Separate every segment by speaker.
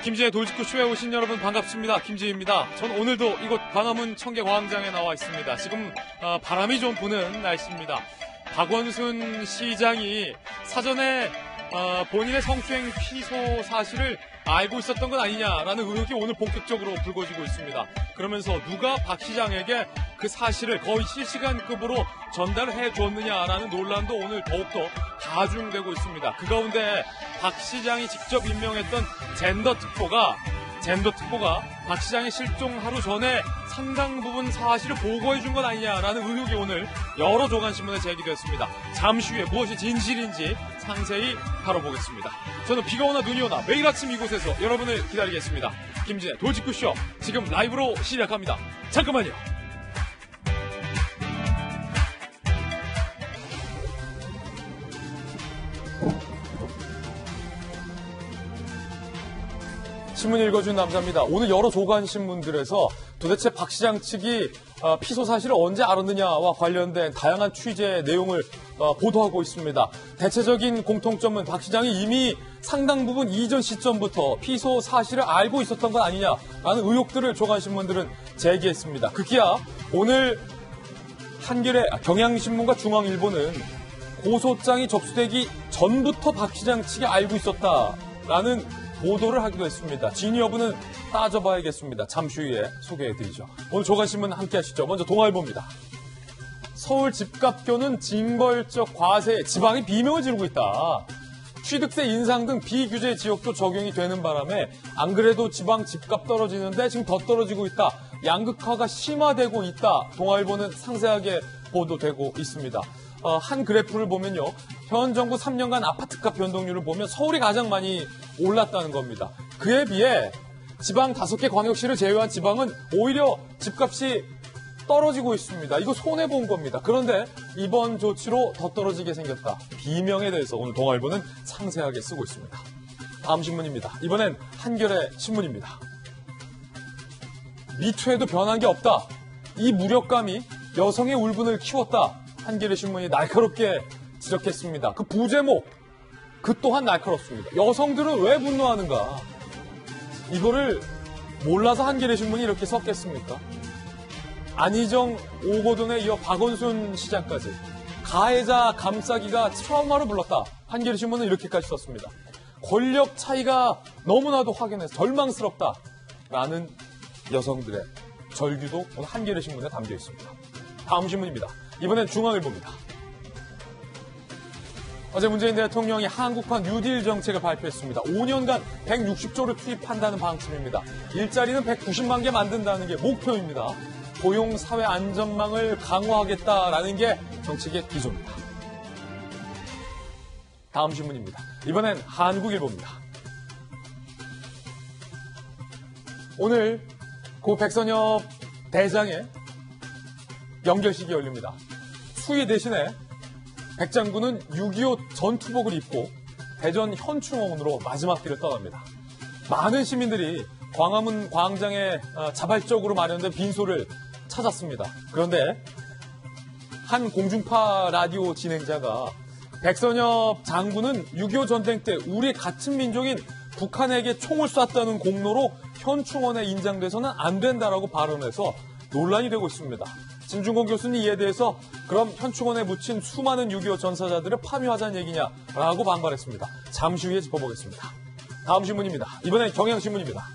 Speaker 1: 김지의 돌직구쇼에 오신 여러분 반갑습니다. 김지희입니다. 전 오늘도 이곳 광화문 청계광장에 나와 있습니다. 지금 바람이 좀 부는 날씨입니다. 박원순 시장이 사전에 본인의 성추행 피소 사실을 알고 있었던 건 아니냐라는 의혹이 오늘 본격적으로 불거지고 있습니다. 그러면서 누가 박 시장에게 그 사실을 거의 실시간급으로 전달해 줬느냐라는 논란도 오늘 더욱더 가중되고 있습니다. 그 가운데 박 시장이 직접 임명했던 젠더 특보가 박 시장의 실종 하루 전에 상당 부분 사실을 보고해 준 건 아니냐라는 의혹이 오늘 여러 조간신문에 제기됐습니다. 잠시 후에 무엇이 진실인지 상세히 다뤄보겠습니다. 저는 비가 오나 눈이 오나 매일 아침 이곳에서 여러분을 기다리겠습니다. 김진의 돌직구쇼 지금 라이브로 시작합니다. 잠깐만요. 신문 읽어준 남자입니다. 오늘 여러 조간신문들에서 도대체 박 시장 측이 피소 사실을 언제 알았느냐와 관련된 다양한 취재 내용을 보도하고 있습니다. 대체적인 공통점은 박 시장이 이미 상당 부분 이전 시점부터 피소 사실을 알고 있었던 건 아니냐라는 의혹들을 조간신문들은 제기했습니다. 급기야 오늘 한겨레 경향신문과 중앙일보는 고소장이 접수되기 전부터 박 시장 측이 알고 있었다라는 보도를 하기도 했습니다. 진위 여부는 따져봐야겠습니다. 잠시 후에 소개해드리죠. 오늘 조간신문 함께 하시죠. 먼저 동아일보입니다. 서울 집값교는 징벌적 과세에 지방이 비명을 지르고 있다. 취득세 인상 등 비규제 지역도 적용이 되는 바람에 안 그래도 지방 집값 떨어지는데 지금 더 떨어지고 있다. 양극화가 심화되고 있다. 동아일보는 상세하게 보도되고 있습니다. 한 그래프를 보면요. 현 정부 3년간 아파트값 변동률을 보면 서울이 가장 많이 올랐다는 겁니다. 그에 비해 지방 5개 광역시를 제외한 지방은 오히려 집값이 떨어지고 있습니다. 이거 손해본 겁니다. 그런데 이번 조치로 더 떨어지게 생겼다. 비명에 대해서 오늘 동아일보는 상세하게 쓰고 있습니다. 다음 신문입니다. 이번엔 한겨레 신문입니다. 미투에도 변한 게 없다. 이 무력감이 여성의 울분을 키웠다. 한겨레 신문이 날카롭게 지적했습니다. 그 부제목, 그 또한 날카롭습니다. 여성들은 왜 분노하는가? 이거를 몰라서 한겨레 신문이 이렇게 썼겠습니까? 안희정 오거돈에 이어 박원순 시장까지 가해자 감싸기가 트라우마를 불렀다. 한겨레 신문은 이렇게까지 썼습니다. 권력 차이가 너무나도 확연해서 절망스럽다. 라는 여성들의 절규도 오늘 한겨레 신문에 담겨 있습니다. 다음 신문입니다. 이번엔 중앙일보입니다. 어제 문재인 대통령이 한국판 뉴딜 정책을 발표했습니다. 5년간 160조를 투입한다는 방침입니다. 일자리는 190만 개 만든다는 게 목표입니다. 고용 사회 안전망을 강화하겠다라는 게 정책의 기조입니다. 다음 신문입니다. 이번엔 한국일보입니다. 오늘 고 백선엽 대장의 연결식이 열립니다. 수위 대신에 백장군은 6.25 전투복을 입고 대전 현충원으로 마지막 길을 떠납니다. 많은 시민들이 광화문 광장에 자발적으로 마련된 빈소를 찾았습니다. 그런데 한 공중파 라디오 진행자가 백선엽 장군은 6.25 전쟁 때 우리 같은 민족인 북한에게 총을 쐈다는 공로로 현충원에 인장돼서는 안 된다라고 발언해서 논란이 되고 있습니다. 진중권 교수는 이에 대해서 그럼 현충원에 묻힌 수많은 6.25 전사자들을 파묘하자는 얘기냐라고 반발했습니다. 잠시 후에 짚어보겠습니다. 다음 신문입니다. 이번엔 경향신문입니다.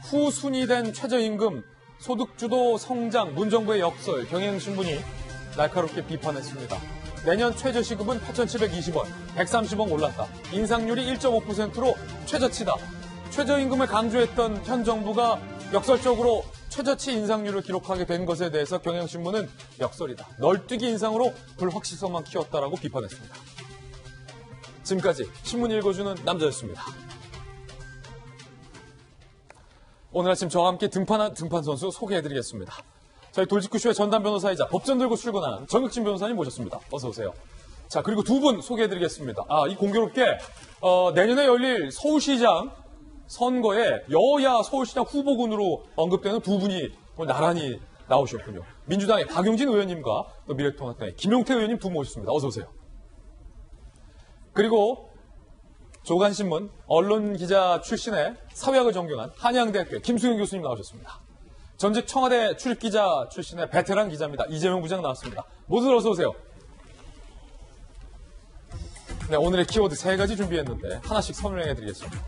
Speaker 1: 후순위된 최저임금, 소득주도 성장, 문정부의 역설, 경향신문이 날카롭게 비판했습니다. 내년 최저시급은 8,720원, 130원 올랐다. 인상률이 1.5%로 최저치다. 최저임금을 강조했던 현 정부가 역설적으로 최저치 인상률을 기록하게 된 것에 대해서 경향신문은 역설이다. 널뛰기 인상으로 불확실성만 키웠다라고 비판했습니다. 지금까지 신문 읽어주는 남자였습니다. 오늘 아침 저와 함께 등판한 등판 선수 소개해드리겠습니다. 저희 돌직구쇼의 전담 변호사이자 법전 들고 출근하는 정혁진 변호사님 모셨습니다. 어서 오세요. 자, 그리고 두 분 소개해드리겠습니다. 이 공교롭게 내년에 열릴 서울시장 선거에 여야 서울시장 후보군으로 언급되는 두 분이 나란히 나오셨군요. 민주당의 박용진 의원님과 또 미래통합당의 김용태 의원님 두 분 모셨습니다. 어서 오세요. 그리고 조간신문 언론기자 출신의 사회학을 전공한 한양대학교 김수영 교수님 나오셨습니다. 전직 청와대 출입기자 출신의 베테랑 기자입니다. 이재명 부장 나왔습니다. 모두 어서 오세요. 네, 오늘의 키워드 3가지 준비했는데 하나씩 설명해드리겠습니다.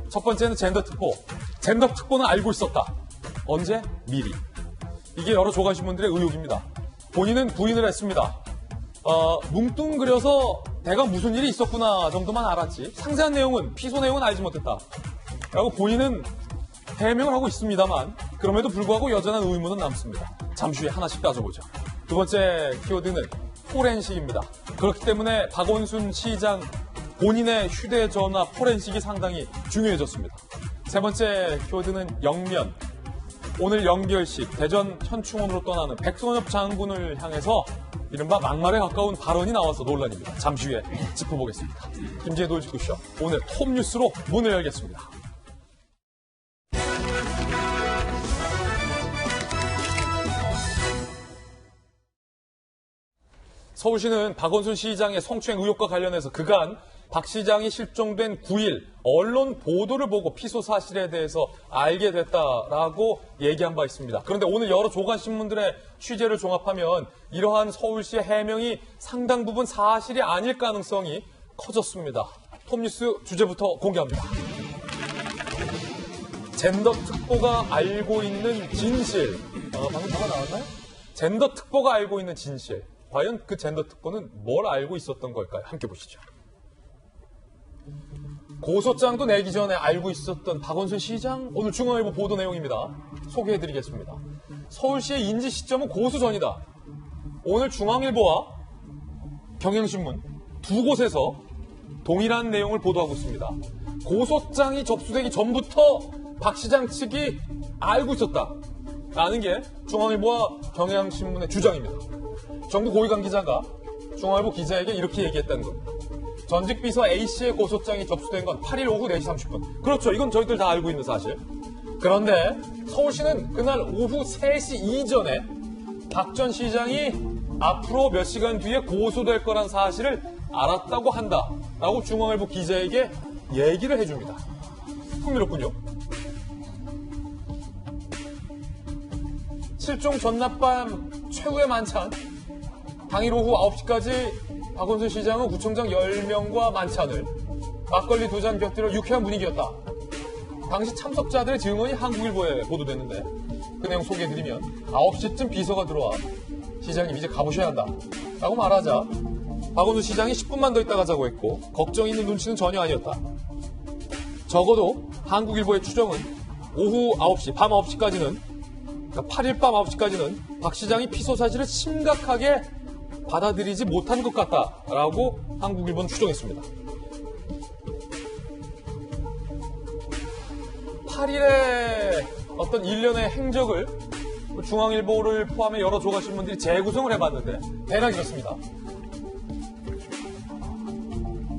Speaker 1: 첫 번째는 젠더 특보. 젠더 특보는 알고 있었다. 언제? 미리. 이게 여러 조간신문들의 의혹입니다. 본인은 부인을 했습니다. 뭉뚱그려서 대강 무슨 일이 있었구나 정도만 알았지 상세한 내용은, 피소 내용은 알지 못했다 라고 본인은 해명을 하고 있습니다만 그럼에도 불구하고 여전한 의문은 남습니다. 잠시 후에 하나씩 따져보죠. 두 번째 키워드는 포렌식입니다. 그렇기 때문에 박원순 시장 본인의 휴대전화 포렌식이 상당히 중요해졌습니다. 세 번째 키워드는 영면. 오늘 영결식 대전 현충원으로 떠나는 백선엽 장군을 향해서 이른바 막말에 가까운 발언이 나와서 논란입니다. 잠시 후에 짚어보겠습니다. 김재의 노을지구쇼 오늘 톱뉴스로 문을 열겠습니다. 서울시는 박원순 시장의 성추행 의혹과 관련해서 그간 박 시장이 실종된 9일 언론 보도를 보고 피소 사실에 대해서 알게 됐다라고 얘기한 바 있습니다. 그런데 오늘 여러 조간신문들의 취재를 종합하면 이러한 서울시의 해명이 상당 부분 사실이 아닐 가능성이 커졌습니다. 톱뉴스 주제부터 공개합니다. 젠더 특보가 알고 있는 진실. 방금 뭐가 나왔나요? 젠더 특보가 알고 있는 진실. 과연 그 젠더 특보는 뭘 알고 있었던 걸까요? 함께 보시죠. 고소장도 내기 전에 알고 있었던 박원순 시장? 오늘 중앙일보 보도 내용입니다. 소개해드리겠습니다. 서울시의 인지 시점은 고소 전이다. 오늘 중앙일보와 경향신문 두 곳에서 동일한 내용을 보도하고 있습니다. 고소장이 접수되기 전부터 박 시장 측이 알고 있었다. 라는 게 중앙일보와 경향신문의 주장입니다. 정부 고위관 기자가 중앙일보 기자에게 이렇게 얘기했다는 겁니다. 전직 비서 A씨의 고소장이 접수된 건 8일 오후 4시 30분. 그렇죠. 이건 저희들 다 알고 있는 사실. 그런데 서울시는 그날 오후 3시 이전에 박 전 시장이 앞으로 몇 시간 뒤에 고소될 거란 사실을 알았다고 한다라고 중앙일보 기자에게 얘기를 해줍니다. 흥미롭군요. 실종 전날밤 최후의 만찬. 당일 오후 9시까지 박원순 시장은 구청장 10명과 만찬을, 막걸리 2잔 곁들여 유쾌한 분위기였다. 당시 참석자들의 증언이 한국일보에 보도됐는데 그 내용 소개해드리면 9시쯤 비서가 들어와 시장님 이제 가보셔야 한다 라고 말하자 박원순 시장이 10분만 더 있다 가자고 했고 걱정 있는 눈치는 전혀 아니었다. 적어도 한국일보의 추정은 오후 9시, 밤 9시까지는, 그러니까 8일 밤 9시까지는 박 시장이 피소 사실을 심각하게 받아들이지 못한 것 같다라고 한국일보는 추정했습니다. 8일의 어떤 일련의 행적을 중앙일보를 포함해 여러 조간신문들이 재구성을 해봤는데 대략 이렇습니다.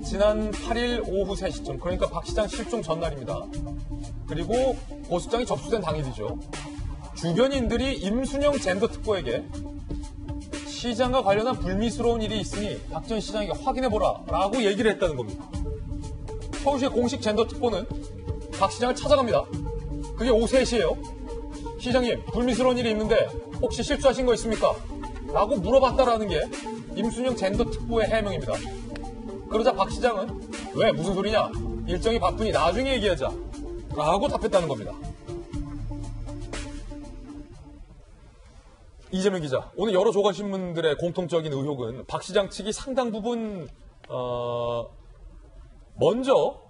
Speaker 1: 지난 8일 오후 3시쯤, 그러니까 박 시장 실종 전날입니다. 그리고 고소장이 접수된 당일이죠. 주변인들이 임순영 젠더 특보에게 시장과 관련한 불미스러운 일이 있으니 박 전 시장에게 확인해보라 라고 얘기를 했다는 겁니다. 서울시의 공식 젠더 특보는 박 시장을 찾아갑니다. 그게 오후 3시예요. 시장님, 불미스러운 일이 있는데 혹시 실수하신 거 있습니까? 라고 물어봤다라는 게 임순영 젠더 특보의 해명입니다. 그러자 박 시장은 왜, 무슨 소리냐? 일정이 바쁘니 나중에 얘기하자 라고 답했다는 겁니다. 이재명 기자, 오늘 여러 조간신문들의 공통적인 의혹은 박 시장 측이 상당 부분 먼저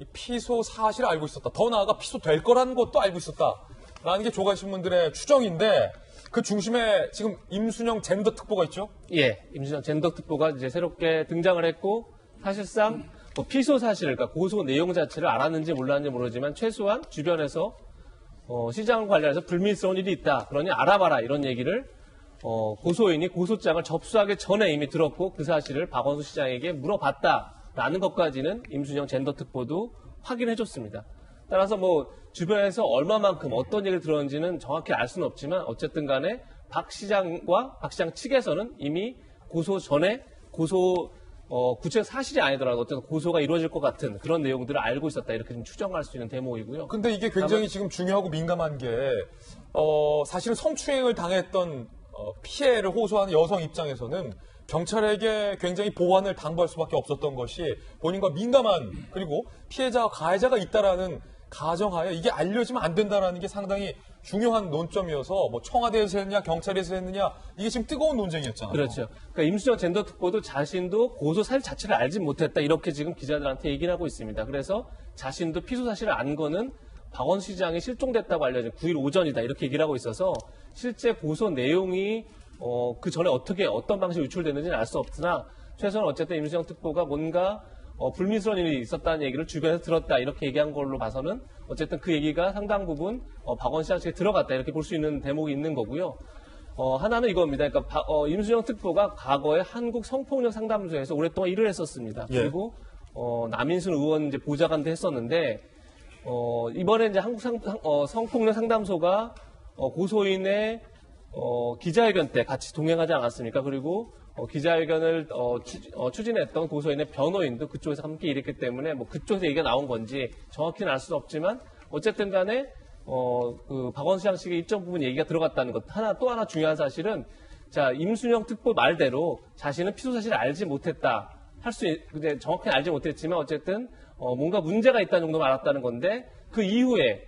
Speaker 1: 이 피소 사실을 알고 있었다. 더 나아가 피소될 거라는 것도 알고 있었다라는 게 조간신문들의 추정인데 그 중심에 지금 임순영 젠더 특보가 있죠?
Speaker 2: 예, 임순영 젠더 특보가 이제 새롭게 등장을 했고 사실상 뭐 피소 사실, 그러니까 고소 내용 자체를 알았는지 몰랐는지 모르지만 최소한 주변에서 시장 관련해서 불미스러운 일이 있다. 그러니 알아봐라. 이런 얘기를 고소인이 고소장을 접수하기 전에 이미 들었고 그 사실을 박원순 시장에게 물어봤다라는 것까지는 임순영 젠더 특보도 확인해줬습니다. 따라서 뭐 주변에서 얼마만큼 어떤 얘기를 들었는지는 정확히 알 수는 없지만 어쨌든 간에 박 시장과 박 시장 측에서는 이미 고소 전에 고소 구체적 사실이 아니더라도 어쨌든 고소가 이루어질 것 같은 그런 내용들을 알고 있었다 이렇게 좀 추정할 수 있는 대목이고요.
Speaker 1: 근데 이게 굉장히 지금 중요하고 민감한 게, 사실은 성추행을 당했던 피해를 호소하는 여성 입장에서는 경찰에게 굉장히 보완을 당부할 수밖에 없었던 것이 본인과 민감한, 그리고 피해자와 가해자가 있다라는 가정하에 이게 알려지면 안 된다라는 게 상당히 중요한 논점이어서 뭐 청와대에서 했느냐 경찰에서 했느냐 이게 지금 뜨거운 논쟁이었잖아요.
Speaker 2: 그렇죠. 그러니까 임수정 젠더특보도 자신도 고소 사실 자체를 알지 못했다 이렇게 지금 기자들한테 얘기를 하고 있습니다. 그래서 자신도 피소 사실을 안 거는 박원순 시장이 실종됐다고 알려진 9일 오전이다 이렇게 얘기를 하고 있어서 실제 고소 내용이 그 전에 어떤 방식으로 유출됐는지는 알 수 없으나 최소한 어쨌든 임수정 특보가 뭔가 불미스러운 일이 있었다는 얘기를 주변에서 들었다 이렇게 얘기한 걸로 봐서는 어쨌든 그 얘기가 상당 부분 박원순 시장 측에 들어갔다 이렇게 볼 수 있는 대목이 있는 거고요. 하나는 이겁니다. 그러니까 임수정 특보가 과거에 한국 성폭력 상담소에서 오랫동안 일을 했었습니다.
Speaker 1: 예.
Speaker 2: 그리고 남인순 의원 이제 보좌관도 했었는데 이번에 이제 한국 성폭력 상담소가 고소인의 기자회견 때 같이 동행하지 않았습니까? 그리고 기자회견을 추진했던 고소인의 변호인도 그쪽에서 함께 일했기 때문에 뭐 그쪽에서 얘기가 나온 건지 정확히는 알 수는 없지만 어쨌든 간에 그 박원순 시장 측의 일정 부분 얘기가 들어갔다는 것. 또 하나 중요한 사실은 자 임순영 특보 말대로 자신은 피소 사실을 알지 못했다. 근데 정확히 알지 못했지만 어쨌든 뭔가 문제가 있다는 정도만 알았다는 건데 그 이후에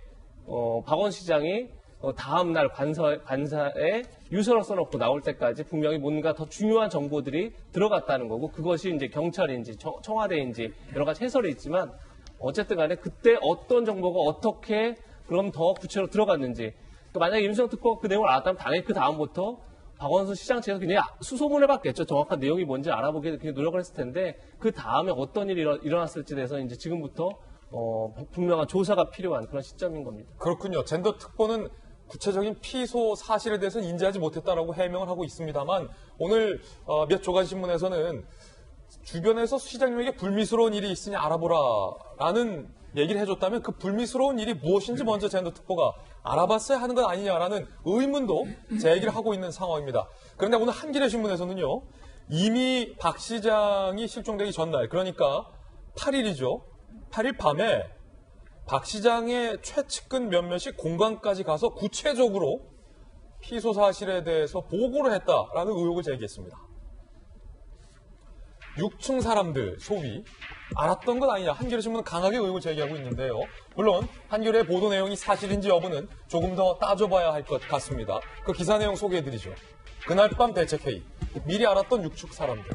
Speaker 2: 박원순 시장이 다음 날 관사에 유서를 써놓고 나올 때까지 분명히 뭔가 더 중요한 정보들이 들어갔다는 거고 그것이 이제 경찰인지 청와대인지 여러 가지 해설이 있지만 어쨌든 간에 그때 어떤 정보가 어떻게 그럼 더 구체로 들어갔는지 그러니까 만약에 임수정 특보가 그 내용을 알았다면 당연히 그 다음부터 박원순 시장 측에서 그냥 수소문을 받겠죠. 정확한 내용이 뭔지 알아보기 위해 노력을 했을 텐데 그 다음에 어떤 일이 일어났을지에 대해서 이제 지금부터 분명한 조사가 필요한 그런 시점인 겁니다.
Speaker 1: 그렇군요. 젠더 특보는 구체적인 피소 사실에 대해서는 인지하지 못했다라고 해명을 하고 있습니다만 오늘 몇 조간신문에서는 주변에서 시장님에게 불미스러운 일이 있으니 알아보라라는 얘기를 해줬다면 그 불미스러운 일이 무엇인지 먼저 젠더 특보가 알아봤어야 하는 것 아니냐라는 의문도 제기를 하고 있는 상황입니다. 그런데 오늘 한겨레 신문에서는요. 이미 박 시장이 실종되기 전날 그러니까 8일이죠. 8일 밤에 박 시장의 최측근 몇몇이 공관까지 가서 구체적으로 피소 사실에 대해서 보고를 했다라는 의혹을 제기했습니다. 6층 사람들 소위 알았던 것 아니냐 한겨레신문은 강하게 의혹을 제기하고 있는데요. 물론 한겨레의 보도 내용이 사실인지 여부는 조금 더 따져봐야 할 것 같습니다. 그 기사 내용 소개해드리죠. 그날 밤 대책회의 미리 알았던 6층 사람들.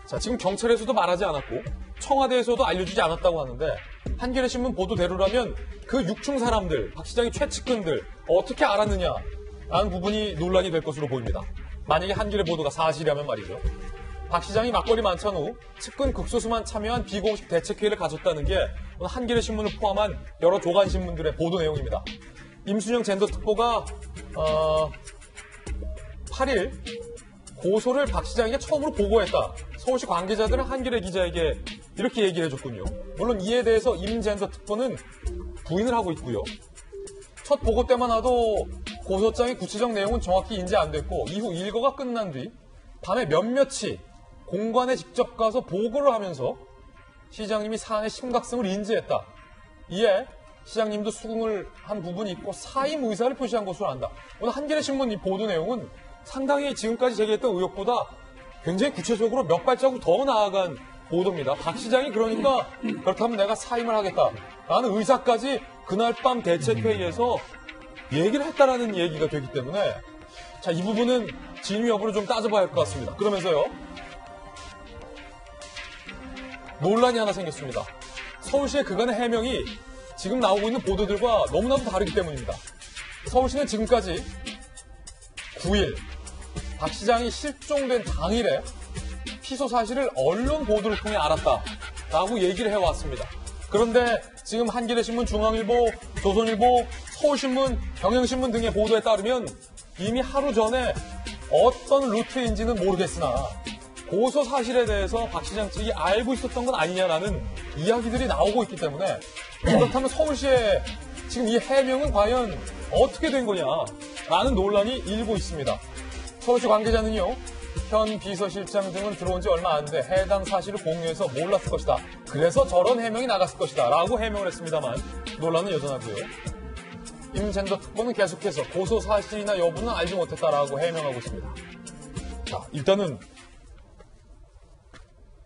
Speaker 1: 자, 지금 경찰에서도 말하지 않았고 청와대에서도 알려주지 않았다고 하는데 한겨레신문 보도대로라면 그 6층 사람들, 박 시장의 최측근들 어떻게 알았느냐라는 부분이 논란이 될 것으로 보입니다. 만약에 한겨레 보도가 사실이라면 말이죠. 박 시장이 막걸리 만찬 후 측근 극소수만 참여한 비공식 대책회의를 가졌다는 게 오늘 한겨레신문을 포함한 여러 조간신문들의 보도 내용입니다. 임순영 젠더특보가 8일 고소를 박 시장에게 처음으로 보고했다. 서울시 관계자들은 한겨레 기자에게 이렇게 얘기를 해줬군요. 물론 이에 대해서 임 젠더특보는 부인을 하고 있고요. 첫 보고 때만 하도 고소장의 구체적 내용은 정확히 인지 안 됐고 이후 일거가 끝난 뒤 밤에 몇몇이 공관에 직접 가서 보고를 하면서 시장님이 사안의 심각성을 인지했다. 이에 시장님도 수긍을 한 부분이 있고 사임 의사를 표시한 것으로 안다. 오늘 한겨레신문 이 보도 내용은 상당히 지금까지 제기했던 의혹보다 굉장히 구체적으로 몇 발자국 더 나아간 보도입니다. 박 시장이 그러니까 그렇다면 내가 사임을 하겠다라는 의사까지 그날 밤 대책회의에서 얘기를 했다라는 얘기가 되기 때문에 자, 이 부분은 진위 여부를 좀 따져봐야 할 것 같습니다. 그러면서요. 논란이 하나 생겼습니다. 서울시의 그간의 해명이 지금 나오고 있는 보도들과 너무나도 다르기 때문입니다. 서울시는 지금까지 9일 박 시장이 실종된 당일에 피소 사실을 언론 보도를 통해 알았다라고 얘기를 해왔습니다. 그런데 지금 한겨레신문, 중앙일보, 조선일보, 서울신문, 경향신문 등의 보도에 따르면 이미 하루 전에 어떤 루트인지는 모르겠으나 고소 사실에 대해서 박 시장 측이 알고 있었던 건 아니냐라는 이야기들이 나오고 있기 때문에 그렇다면 서울시의 지금 이 해명은 과연 어떻게 된 거냐라는 논란이 일고 있습니다. 서울시 관계자는요. 현 비서실장 등은 들어온 지 얼마 안 돼 해당 사실을 공유해서 몰랐을 것이다. 그래서 저런 해명이 나갔을 것이다. 라고 해명을 했습니다만 논란은 여전하고요. 임 젠더 특보는 계속해서 고소 사실이나 여부는 알지 못했다라고 해명하고 있습니다. 자, 일단은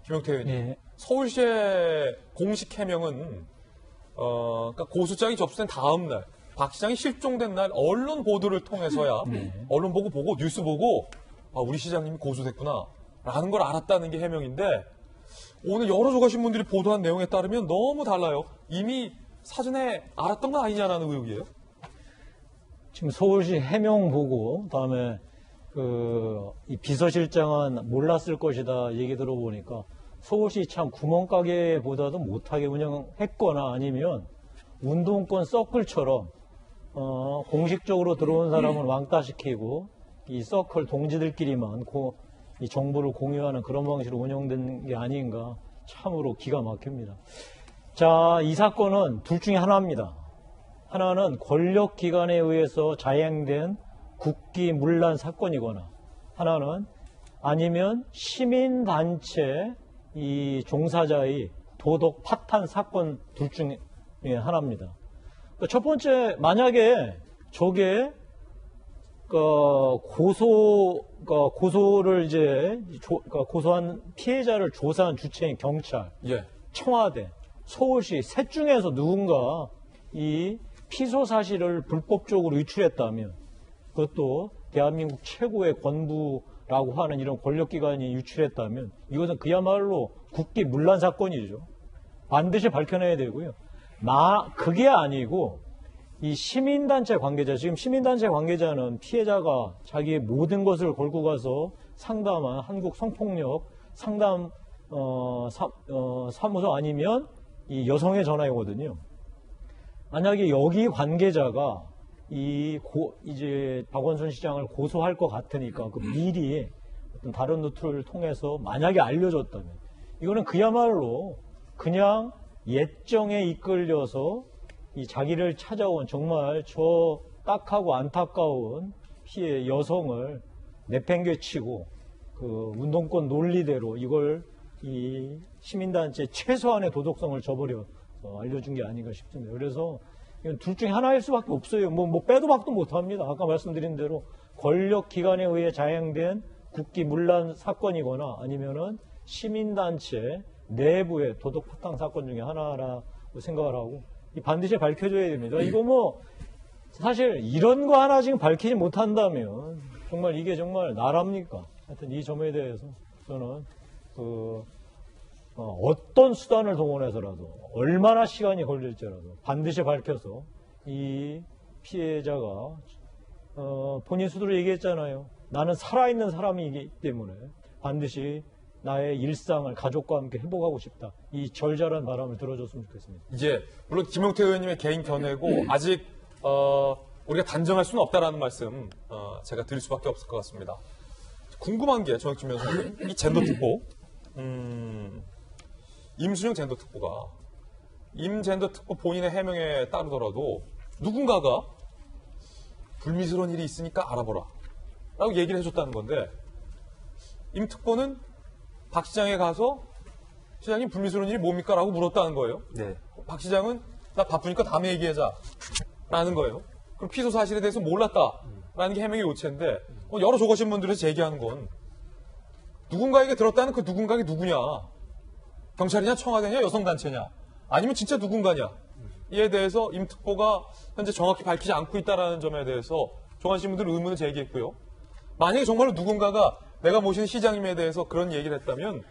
Speaker 1: 김용태 의원님,
Speaker 3: 예.
Speaker 1: 서울시의 공식 해명은 그러니까 고소장이 접수된 다음 날, 박 시장이 실종된 날 언론 보도를 통해서야 언론 보고 뉴스 보고 우리 시장님이 고소됐구나 라는 걸 알았다는 게 해명인데 오늘 여러 조가신문들이 보도한 내용에 따르면 너무 달라요. 이미 사전에 알았던 거 아니냐라는 의혹이에요.
Speaker 3: 지금 서울시 해명 보고 다음에 이 비서실장은 몰랐을 것이다 얘기 들어보니까 서울시 참 구멍가게보다도 못하게 운영했거나 아니면 운동권 서클처럼 공식적으로 들어온 사람은 왕따시키고 이 서클 동지들끼리만 이 정보를 공유하는 그런 방식으로 운영된 게 아닌가 참으로 기가 막힙니다. 자, 이 사건은 둘 중에 하나입니다. 하나는 권력기관에 의해서 자행된 국기문란 사건이거나 하나는 아니면 시민단체 이 종사자의 도덕 파탄 사건 둘 중에 하나입니다. 첫 번째, 만약에 저게 고소를 고소한 피해자를 조사한 주체인 경찰,
Speaker 1: 예.
Speaker 3: 청와대, 서울시 셋 중에서 누군가 이 피소 사실을 불법적으로 유출했다면 그것도 대한민국 최고의 권부라고 하는 이런 권력기관이 유출했다면 이것은 그야말로 국기 문란 사건이죠. 반드시 밝혀내야 되고요. 그게 아니고 이 시민단체 관계자, 지금 시민단체 관계자는 피해자가 자기의 모든 것을 걸고 가서 상담한 한국 성폭력 상담 사무소 아니면 이 여성의 전화이거든요. 만약에 여기 관계자가 이제 박원순 시장을 고소할 것 같으니까 미리 어떤 다른 루트를 통해서 만약에 알려줬다면 이거는 그야말로 그냥 예정에 이끌려서 이 자기를 찾아온 정말 저 딱하고 안타까운 피해 여성을 내팽개치고 운동권 논리대로 이걸 이 시민단체 최소한의 도덕성을 저버려 알려준 게 아닌가 싶습니다. 그래서 이건 둘 중에 하나일 수밖에 없어요. 뭐 빼도 박도 못합니다. 아까 말씀드린 대로 권력기관에 의해 자행된 국기문란 사건이거나 아니면은 시민단체 내부의 도덕 파탄 사건 중에 하나라고 생각을 하고 반드시 밝혀줘야 됩니다. 이거 사실 이런 거 하나 지금 밝히지 못한다면 정말 이게 정말 나랍니까? 하여튼 이 점에 대해서 저는 어떤 수단을 동원해서라도 얼마나 시간이 걸릴지라도 반드시 밝혀서 이 피해자가 본인 스스로 얘기했잖아요. 나는 살아있는 사람이기 때문에 반드시 나의 일상을 가족과 함께 회복하고 싶다. 이 절절한 바람을 들어줬으면 좋겠습니다.
Speaker 1: 이제 물론 김용태 의원님의 개인 견해고 아직 우리가 단정할 수는 없다라는 말씀 제가 드릴 수밖에 없을 것 같습니다. 궁금한 게 정혁진 변호사님, 이 젠더 특보 임순영 젠더 특보가 임 젠더 특보 본인의 해명에 따르더라도 누군가가 불미스러운 일이 있으니까 알아보라 라고 얘기를 해줬다는 건데 임 특보는 박 시장에 가서 시장님 불미스러운 일이 뭡니까? 라고 물었다는 거예요.
Speaker 4: 네.
Speaker 1: 박 시장은 나 바쁘니까 다음에 얘기하자 라는 거예요. 그럼 피소 사실에 대해서 몰랐다라는 게 해명의 요체인데 여러 조가신문들에서 제기하는 건 누군가에게 들었다는 그 누군가가 누구냐? 경찰이냐 청와대냐 여성단체냐 아니면 진짜 누군가냐 이에 대해서 임 특보가 현재 정확히 밝히지 않고 있다는 점에 대해서 조간신문들은 의문을 제기했고요. 만약에 정말로 누군가가 내가 모시는 시장님에 대해서 그런 얘기를 했다면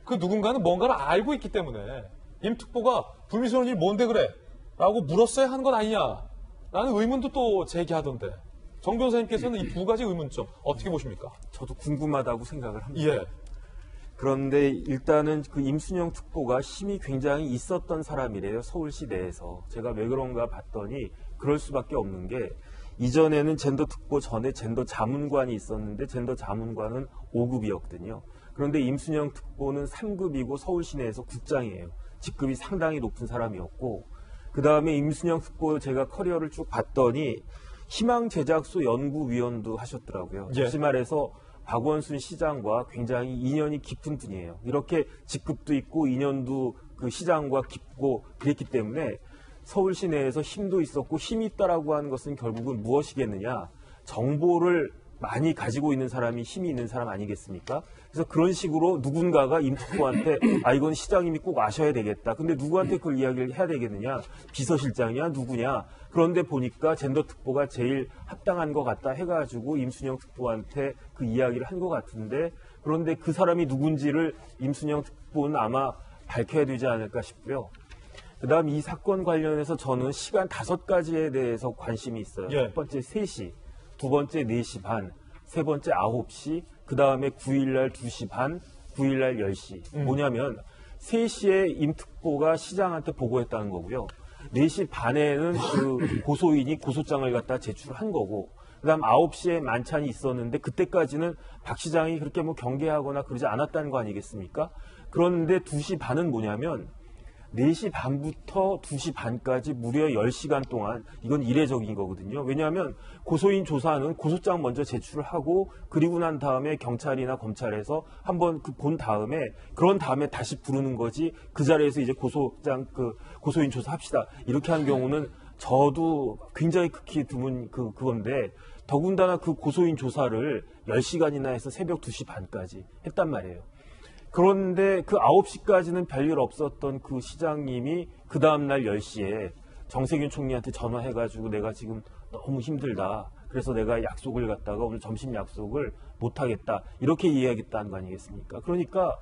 Speaker 1: 그 누군가는 뭔가를 알고 있기 때문에 임 특보가 불미스러운 일 뭔데 그래? 라고 물었어야 하는 건 아니냐 라는 의문도 또 제기하던데 정 변호사님께서는 이 두 가지 의문점 어떻게 보십니까?
Speaker 4: 저도 궁금하다고 생각을 합니다.
Speaker 1: 예.
Speaker 4: 그런데 일단은 그 임순영 특보가 힘이 굉장히 있었던 사람이래요. 서울시 내에서. 제가 왜 그런가 봤더니 그럴 수밖에 없는 게 이전에는 젠더 특보 전에 젠더 자문관이 있었는데 젠더 자문관은 5급이었거든요. 그런데 임순영 특보는 3급이고 서울시 내에서 국장이에요. 직급이 상당히 높은 사람이었고 그 다음에 임순영 특보 제가 커리어를 쭉 봤더니 희망제작소 연구위원도 하셨더라고요.
Speaker 1: 예.
Speaker 4: 다시 말해서 박원순 시장과 굉장히 인연이 깊은 분이에요. 이렇게 직급도 있고 인연도 그 시장과 깊고 그랬기 때문에 서울시 내에서 힘도 있었고 힘이 있다라고 하는 것은 결국은 무엇이겠느냐? 정보를 많이 가지고 있는 사람이 힘이 있는 사람 아니겠습니까? 그래서 그런 식으로 누군가가 임특보한테 이건 시장님이 꼭 아셔야 되겠다. 근데 누구한테 그걸 이야기를 해야 되겠느냐? 비서실장이야? 누구냐? 그런데 보니까 젠더특보가 제일 합당한 것 같다 해가지고 임순영 특보한테 그 이야기를 한 것 같은데 그런데 그 사람이 누군지를 임순영 특보는 아마 밝혀야 되지 않을까 싶고요. 그다음 이 사건 관련해서 저는 시간 5가지에 대해서 관심이 있어요.
Speaker 1: 예.
Speaker 4: 첫 번째 3시, 두 번째 4시 반, 세 번째 9시, 그 다음에 9일날 2시 반, 9일날 10시. 뭐냐면 3시에 임특보가 시장한테 보고했다는 거고요. 4시 반에는 그 고소인이 고소장을 갖다 제출한 거고 그다음 9시에 만찬이 있었는데 그때까지는 박 시장이 그렇게 뭐 경계하거나 그러지 않았다는 거 아니겠습니까? 그런데 2시 반은 뭐냐면 4시 반부터 2시 반까지 무려 10시간 동안 이건 이례적인 거거든요. 왜냐하면 고소인 조사는 고소장 먼저 제출하고 그리고 난 다음에 경찰이나 검찰에서 한번 본 다음에 그런 다음에 다시 부르는 거지 그 자리에서 이제 고소인 조사합시다. 이렇게 하는 경우는 저도 굉장히 극히 드문 그건데 더군다나 그 고소인 조사를 10시간이나 해서 새벽 2시 반까지 했단 말이에요. 그런데 그 9시까지는 별일 없었던 그 시장님이 그 다음날 10시에 정세균 총리한테 전화해가지고 내가 지금 너무 힘들다. 그래서 내가 약속을 갖다가 오늘 점심 약속을 못하겠다. 이렇게 이야기했다는 거 아니겠습니까? 그러니까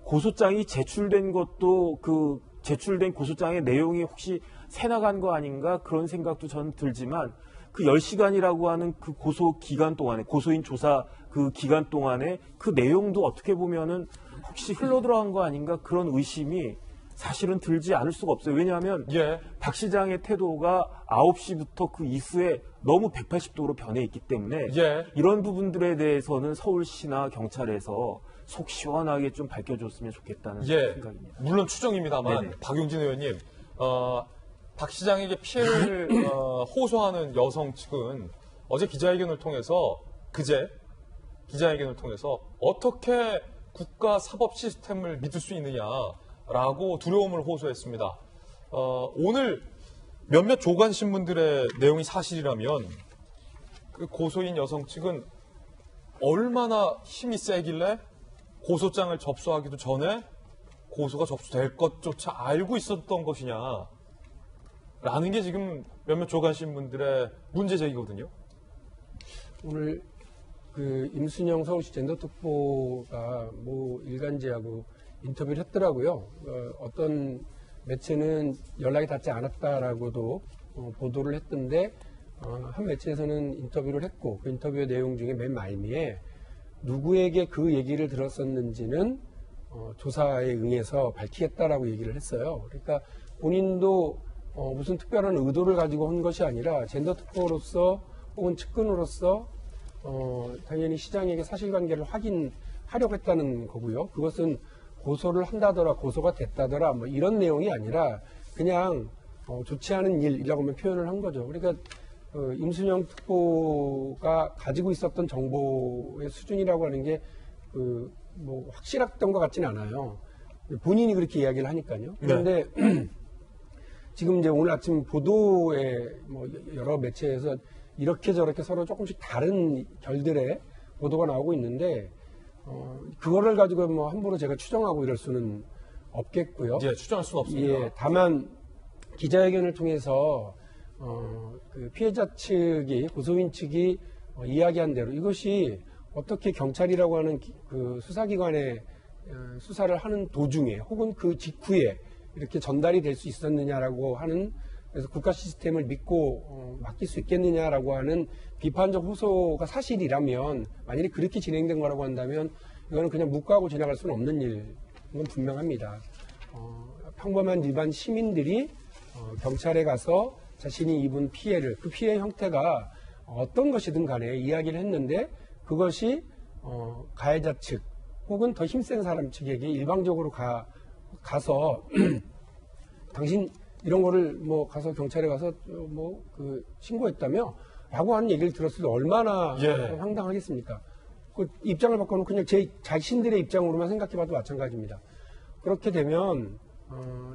Speaker 4: 고소장이 제출된 것도 그 제출된 고소장의 내용이 혹시 새나간 거 아닌가 그런 생각도 저는 들지만 그 10시간이라고 하는 그 고소 기간 동안에 고소인 조사 그 기간 동안에 그 내용도 어떻게 보면은 혹시 흘러들어간 거 아닌가 그런 의심이 사실은 들지 않을 수가 없어요. 왜냐하면
Speaker 1: 예.
Speaker 4: 박 시장의 태도가 9시부터 그 이후에 너무 180도로 변해 있기 때문에
Speaker 1: 예.
Speaker 4: 이런 부분들에 대해서는 서울시나 경찰에서 속 시원하게 좀 밝혀줬으면 좋겠다는
Speaker 1: 예.
Speaker 4: 생각입니다.
Speaker 1: 물론 추정입니다만
Speaker 4: 네네.
Speaker 1: 박용진 의원님 박 시장에게 피해를 호소하는 여성 측은 어제 기자회견을 통해서 어떻게 국가 사법 시스템을 믿을 수 있느냐라고 두려움을 호소했습니다. 오늘 몇몇 조간 신문들의 내용이 사실이라면 그 고소인 여성 측은 얼마나 힘이 세길래 고소장을 접수하기도 전에 고소가 접수될 것조차 알고 있었던 것이냐라는 게 지금 몇몇 조간 신문들의 문제 제기거든요.
Speaker 5: 오늘 그 임순영 서울시 젠더특보가 뭐 일간지하고 인터뷰를 했더라고요. 어떤 매체는 연락이 닿지 않았다라고도 보도를 했던데 한 매체에서는 인터뷰를 했고 그 인터뷰의 내용 중에 맨 말미에 누구에게 그 얘기를 들었었는지는 조사에 응해서 밝히겠다라고 얘기를 했어요. 그러니까 본인도 무슨 특별한 의도를 가지고 한 것이 아니라 젠더특보로서 혹은 측근으로서 당연히 시장에게 사실관계를 확인하려고 했다는 거고요. 그것은 고소를 한다더라, 고소가 됐다더라, 뭐 이런 내용이 아니라 그냥 좋지 않은 일이라고 표현을 한 거죠. 그러니까 임순영 특보가 가지고 있었던 정보의 수준이라고 하는 게 뭐 확실했던 것 같지는 않아요. 본인이 그렇게 이야기를 하니까요. 그런데 지금 이제 오늘 아침 보도에 뭐 여러 매체에서 이렇게 저렇게 서로 조금씩 다른 결들의 보도가 나오고 있는데 그거를 가지고 뭐 함부로 제가 추정하고 이럴 수는 없겠고요.
Speaker 1: 예, 추정할 수는 없습니다.
Speaker 5: 예, 다만 기자회견을 통해서 그 피해자 측이 고소인 측이 이야기한 대로 이것이 어떻게 경찰이라고 하는 그 수사기관의 수사를 하는 도중에 혹은 그 직후에 이렇게 전달이 될 수 있었느냐라고 하는 그래서 국가 시스템을 믿고 맡길 수 있겠느냐라고 하는 비판적 호소가 사실이라면 만약에 그렇게 진행된 거라고 한다면 이거는 그냥 묵과하고 지나갈 수는 없는 일인 건 분명합니다. 평범한 일반 시민들이 경찰에 가서 자신이 입은 피해를 그 피해 형태가 어떤 것이든 간에 이야기를 했는데 그것이 가해자 측 혹은 더 힘센 사람 측에게 일방적으로 가서 당신 이런 거를 뭐 가서 경찰에 가서 뭐 그 신고했다며 라고 하는 얘기를 들었을 때 얼마나 황당하겠습니까? 그 입장을 바꿔놓고 그냥 제 자신들의 입장으로만 생각해봐도 마찬가지입니다. 그렇게 되면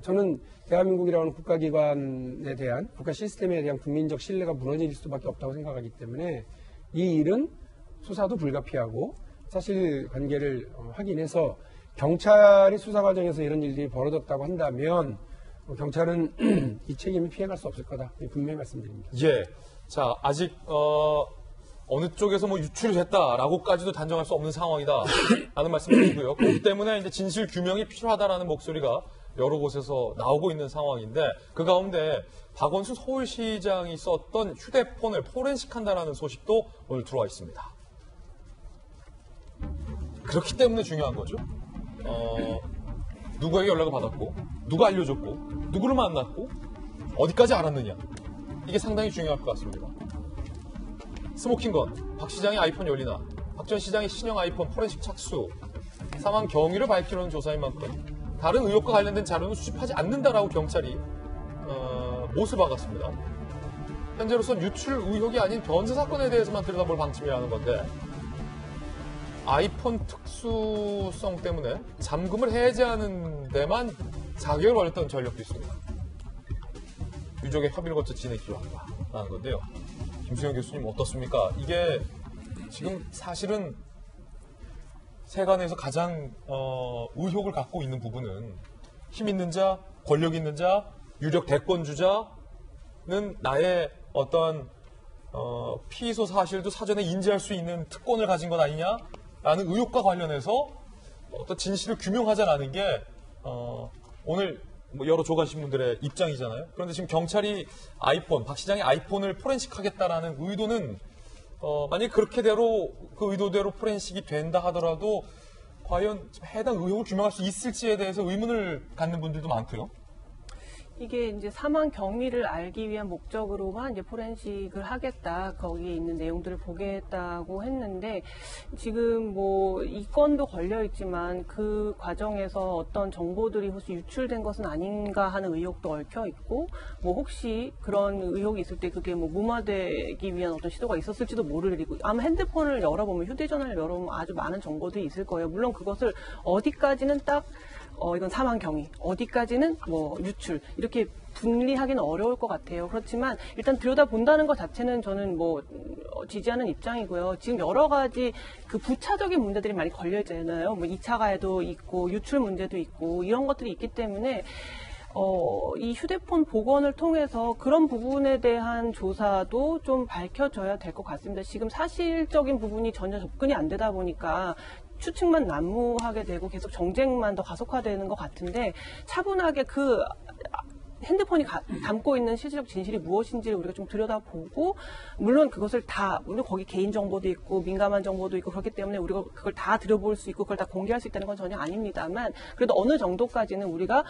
Speaker 5: 저는 대한민국이라는 국가기관에 대한 국가 시스템에 대한 국민적 신뢰가 무너질 수밖에 없다고 생각하기 때문에 이 일은 수사도 불가피하고 사실관계를 확인해서 경찰이 수사 과정에서 이런 일들이 벌어졌다고 한다면 경찰은 이 책임을 피해갈 수 없을 거다. 분명히 말씀드립니다.
Speaker 1: 예. 자, 아직 어느 쪽에서 뭐 유출이 됐다라고까지도 단정할 수 없는 상황이다. 라는 말씀드리고요. 그렇기 때문에 이제 진실 규명이 필요하다라는 목소리가 여러 곳에서 나오고 있는 상황인데 그 가운데 박원순 서울시장이 썼던 휴대폰을 포렌식한다라는 소식도 오늘 들어와 있습니다. 그렇기 때문에 중요한 거죠. 누구에게 연락을 받았고, 누가 알려줬고, 누구를 만났고, 어디까지 알았느냐. 이게 상당히 중요할 것 같습니다. 스모킹건, 박 시장의 아이폰 열리나, 박 전 시장의 신형 아이폰 포렌식 착수, 사망 경위를 밝히려는 조사인 만큼 다른 의혹과 관련된 자료는 수집하지 않는다라고 경찰이 못을 박았습니다. 현재로선 유출 의혹이 아닌 변제 사건에 대해서만 들여다볼 방침이라는 건데 아이폰 특수성 때문에 잠금을 해제하는 데만 4개월 걸렸던 전력도 있습니다. 유족의 협의를 거쳐 진행 필요하다는 건데요. 김수영 교수님 어떻습니까? 이게 지금 사실은 세간에서 가장 의혹을 갖고 있는 부분은 힘 있는 자, 권력 있는 자, 유력 대권주자는 나의 어떤 피의소 사실도 사전에 인지할 수 있는 특권을 가진 것 아니냐라는 의혹과 관련해서 어떤 진실을 규명하자라는 게 오늘 뭐 여러 조간신문들의 입장이잖아요. 그런데 지금 경찰이 박 시장의 아이폰을 포렌식하겠다라는 의도는 만약에 그렇게대로 그 의도대로 포렌식이 된다 하더라도 과연 해당 의혹을 규명할 수 있을지에 대해서 의문을 갖는 분들도 많고요.
Speaker 6: 이게 이제 사망 경위를 알기 위한 목적으로만 이제 포렌식을 하겠다, 거기에 있는 내용들을 보겠다고 했는데 지금 뭐 이 건도 걸려 있지만 그 과정에서 어떤 정보들이 혹시 유출된 것은 아닌가 하는 의혹도 얽혀 있고 뭐 혹시 그런 의혹이 있을 때 그게 뭐 무마되기 위한 어떤 시도가 있었을지도 모르고 아마 핸드폰을 열어보면 휴대전화를 열어보면 아주 많은 정보들이 있을 거예요. 물론 그것을 어디까지는 딱 이건 사망 경위, 어디까지는 뭐 유출 이렇게 분리하기는 어려울 것 같아요. 그렇지만 일단 들여다본다는 것 자체는 저는 뭐 지지하는 입장이고요. 지금 여러 가지 그 부차적인 문제들이 많이 걸려 있잖아요. 뭐 2차 가해도 있고 유출 문제도 있고 이런 것들이 있기 때문에 이 휴대폰 복원을 통해서 그런 부분에 대한 조사도 좀 밝혀져야 될 것 같습니다. 지금 사실적인 부분이 전혀 접근이 안 되다 보니까 추측만 난무하게 되고 계속 정쟁만 더 가속화되는 것 같은데 차분하게 그 핸드폰이 담고 있는 실질적 진실이 무엇인지를 우리가 좀 들여다보고 물론 그것을 물론 거기 개인 정보도 있고 민감한 정보도 있고 그렇기 때문에 우리가 그걸 다 들여볼 수 있고 그걸 다 공개할 수 있다는 건 전혀 아닙니다만 그래도 어느 정도까지는 우리가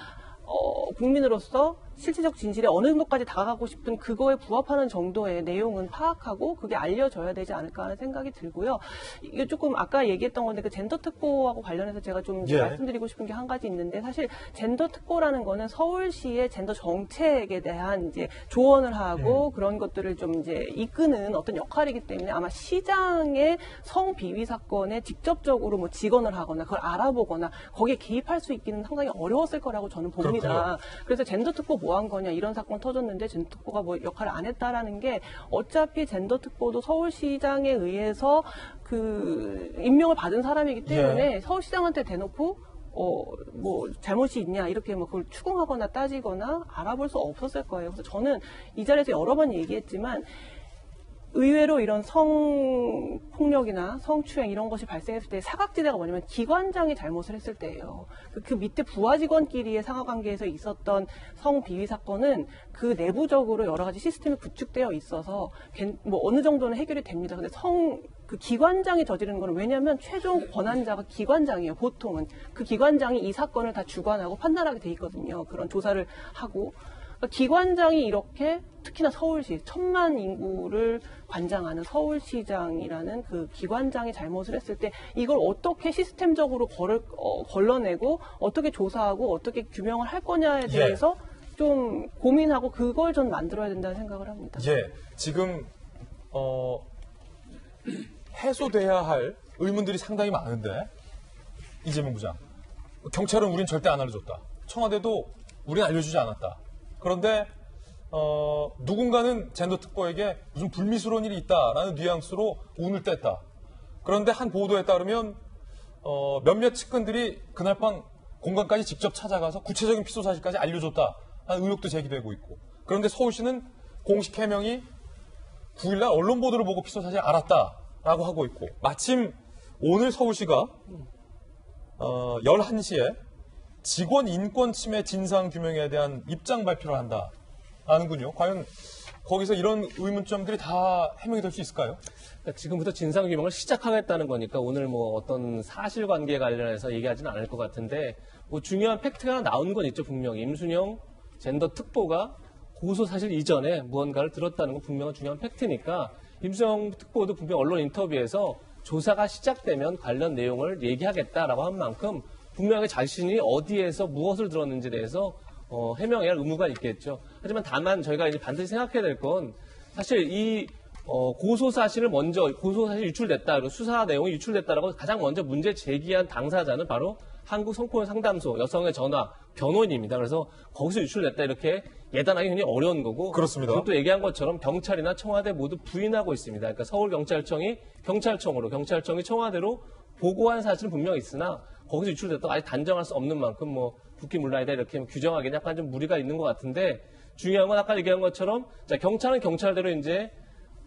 Speaker 6: 국민으로서 실질적 진실에 어느 정도까지 다가가고 싶은 그거에 부합하는 정도의 내용은 파악하고 그게 알려져야 되지 않을까 하는 생각이 들고요. 이게 조금 아까 얘기했던 건데 그 젠더 특보하고 관련해서 제가 좀 말씀드리고 싶은 게 한 가지 있는데 사실 젠더 특보라는 거는 서울시의 젠더 정책에 대한 이제 조언을 하고 그런 것들을 좀 이제 이끄는 어떤 역할이기 때문에 아마 시장의 성비위 사건에 직접적으로 뭐 직언을 하거나 그걸 알아보거나 거기에 개입할 수 있기는 상당히 어려웠을 거라고 저는 봅니다. 그렇군요. 그래서 젠더 특보 뭐 한 거냐 이런 사건 터졌는데 젠더 특보가 뭐 역할을 안 했다라는 게 어차피 젠더 특보도 서울시장에 의해서 그 임명을 받은 사람이기 때문에 서울시장한테 대놓고 뭐 잘못이 있냐 이렇게 뭐 그걸 추궁하거나 따지거나 알아볼 수 없었을 거예요. 그래서 저는 이 자리에서 여러 번 얘기했지만 의외로 이런 성폭력이나 성추행 이런 것이 발생했을 때 사각지대가 뭐냐면 기관장이 잘못을 했을 때예요. 그 밑에 부하 직원끼리의 상하관계에서 있었던 성비위 사건은 그 내부적으로 여러 가지 시스템이 구축되어 있어서 뭐 어느 정도는 해결이 됩니다. 근데 그 기관장이 저지르는 건 왜냐하면 최종 권한자가 기관장이에요. 보통은 그 기관장이 이 사건을 다 주관하고 판단하게 돼 있거든요. 그런 조사를 하고. 그러니까 기관장이 이렇게 특히나 서울시 1000만 인구를 관장하는 서울시장이라는 그 기관장이 잘못을 했을 때 이걸 어떻게 시스템적으로 걸러내고 어떻게 조사하고 어떻게 규명을 할 거냐에 대해서 좀 고민하고 그걸 전 만들어야 된다는 생각을 합니다.
Speaker 1: 지금 해소돼야 할 의문들이 상당히 많은데 이재명 부장, 경찰은 우린 절대 안 알려줬다. 청와대도 우린 알려주지 않았다. 그런데 누군가는 젠더 특보에게 무슨 불미스러운 일이 있다라는 뉘앙스로 운을 뗐다. 그런데 한 보도에 따르면 몇몇 측근들이 그날 밤 공간까지 직접 찾아가서 구체적인 피소 사실까지 알려줬다라는 의혹도 제기되고 있고, 그런데 서울시는 공식 해명이 9일날 언론 보도를 보고 피소 사실 알았다라고 하고 있고, 마침 오늘 서울시가 11시에 직원 인권 침해 진상 규명에 대한 입장 발표를 한다라는군요. 과연 거기서 이런 의문점들이 다 해명이 될 수 있을까요?
Speaker 2: 그러니까 지금부터 진상규명을 시작하겠다는 거니까 오늘 뭐 어떤 사실관계 관련해서 얘기하지는 않을 것 같은데, 뭐 중요한 팩트가 하나 나온 건 있죠. 분명히 임순영 젠더 특보가 고소 사실 이전에 무언가를 들었다는 건 분명한 중요한 팩트니까, 임순영 특보도 분명 언론 인터뷰에서 조사가 시작되면 관련 내용을 얘기하겠다라고 한 만큼 분명하게 자신이 어디에서 무엇을 들었는지에 대해서 해명해야 할 의무가 있겠죠. 하지만 다만 저희가 이제 반드시 생각해야 될 건, 사실 이 고소 사실을 먼저, 고소 사실이 유출됐다, 그리고 수사 내용이 유출됐다라고 가장 먼저 문제 제기한 당사자는 바로 한국 성폭력 상담소 여성의 전화 변호인입니다. 그래서 거기서 유출됐다 이렇게 예단하기 굉장히 어려운 거고.
Speaker 1: 그렇습니다.
Speaker 2: 지금 또 얘기한 것처럼 경찰이나 청와대 모두 부인하고 있습니다. 그러니까 서울경찰청이 경찰청으로, 경찰청이 청와대로 보고한 사실은 분명히 있으나 거기서 유출됐다고 아직 단정할 수 없는 만큼 뭐 국기문란이다 이렇게 규정하기는 약간 좀 무리가 있는 것 같은데, 중요한 건 아까 얘기한 것처럼, 자, 경찰은 경찰대로 이제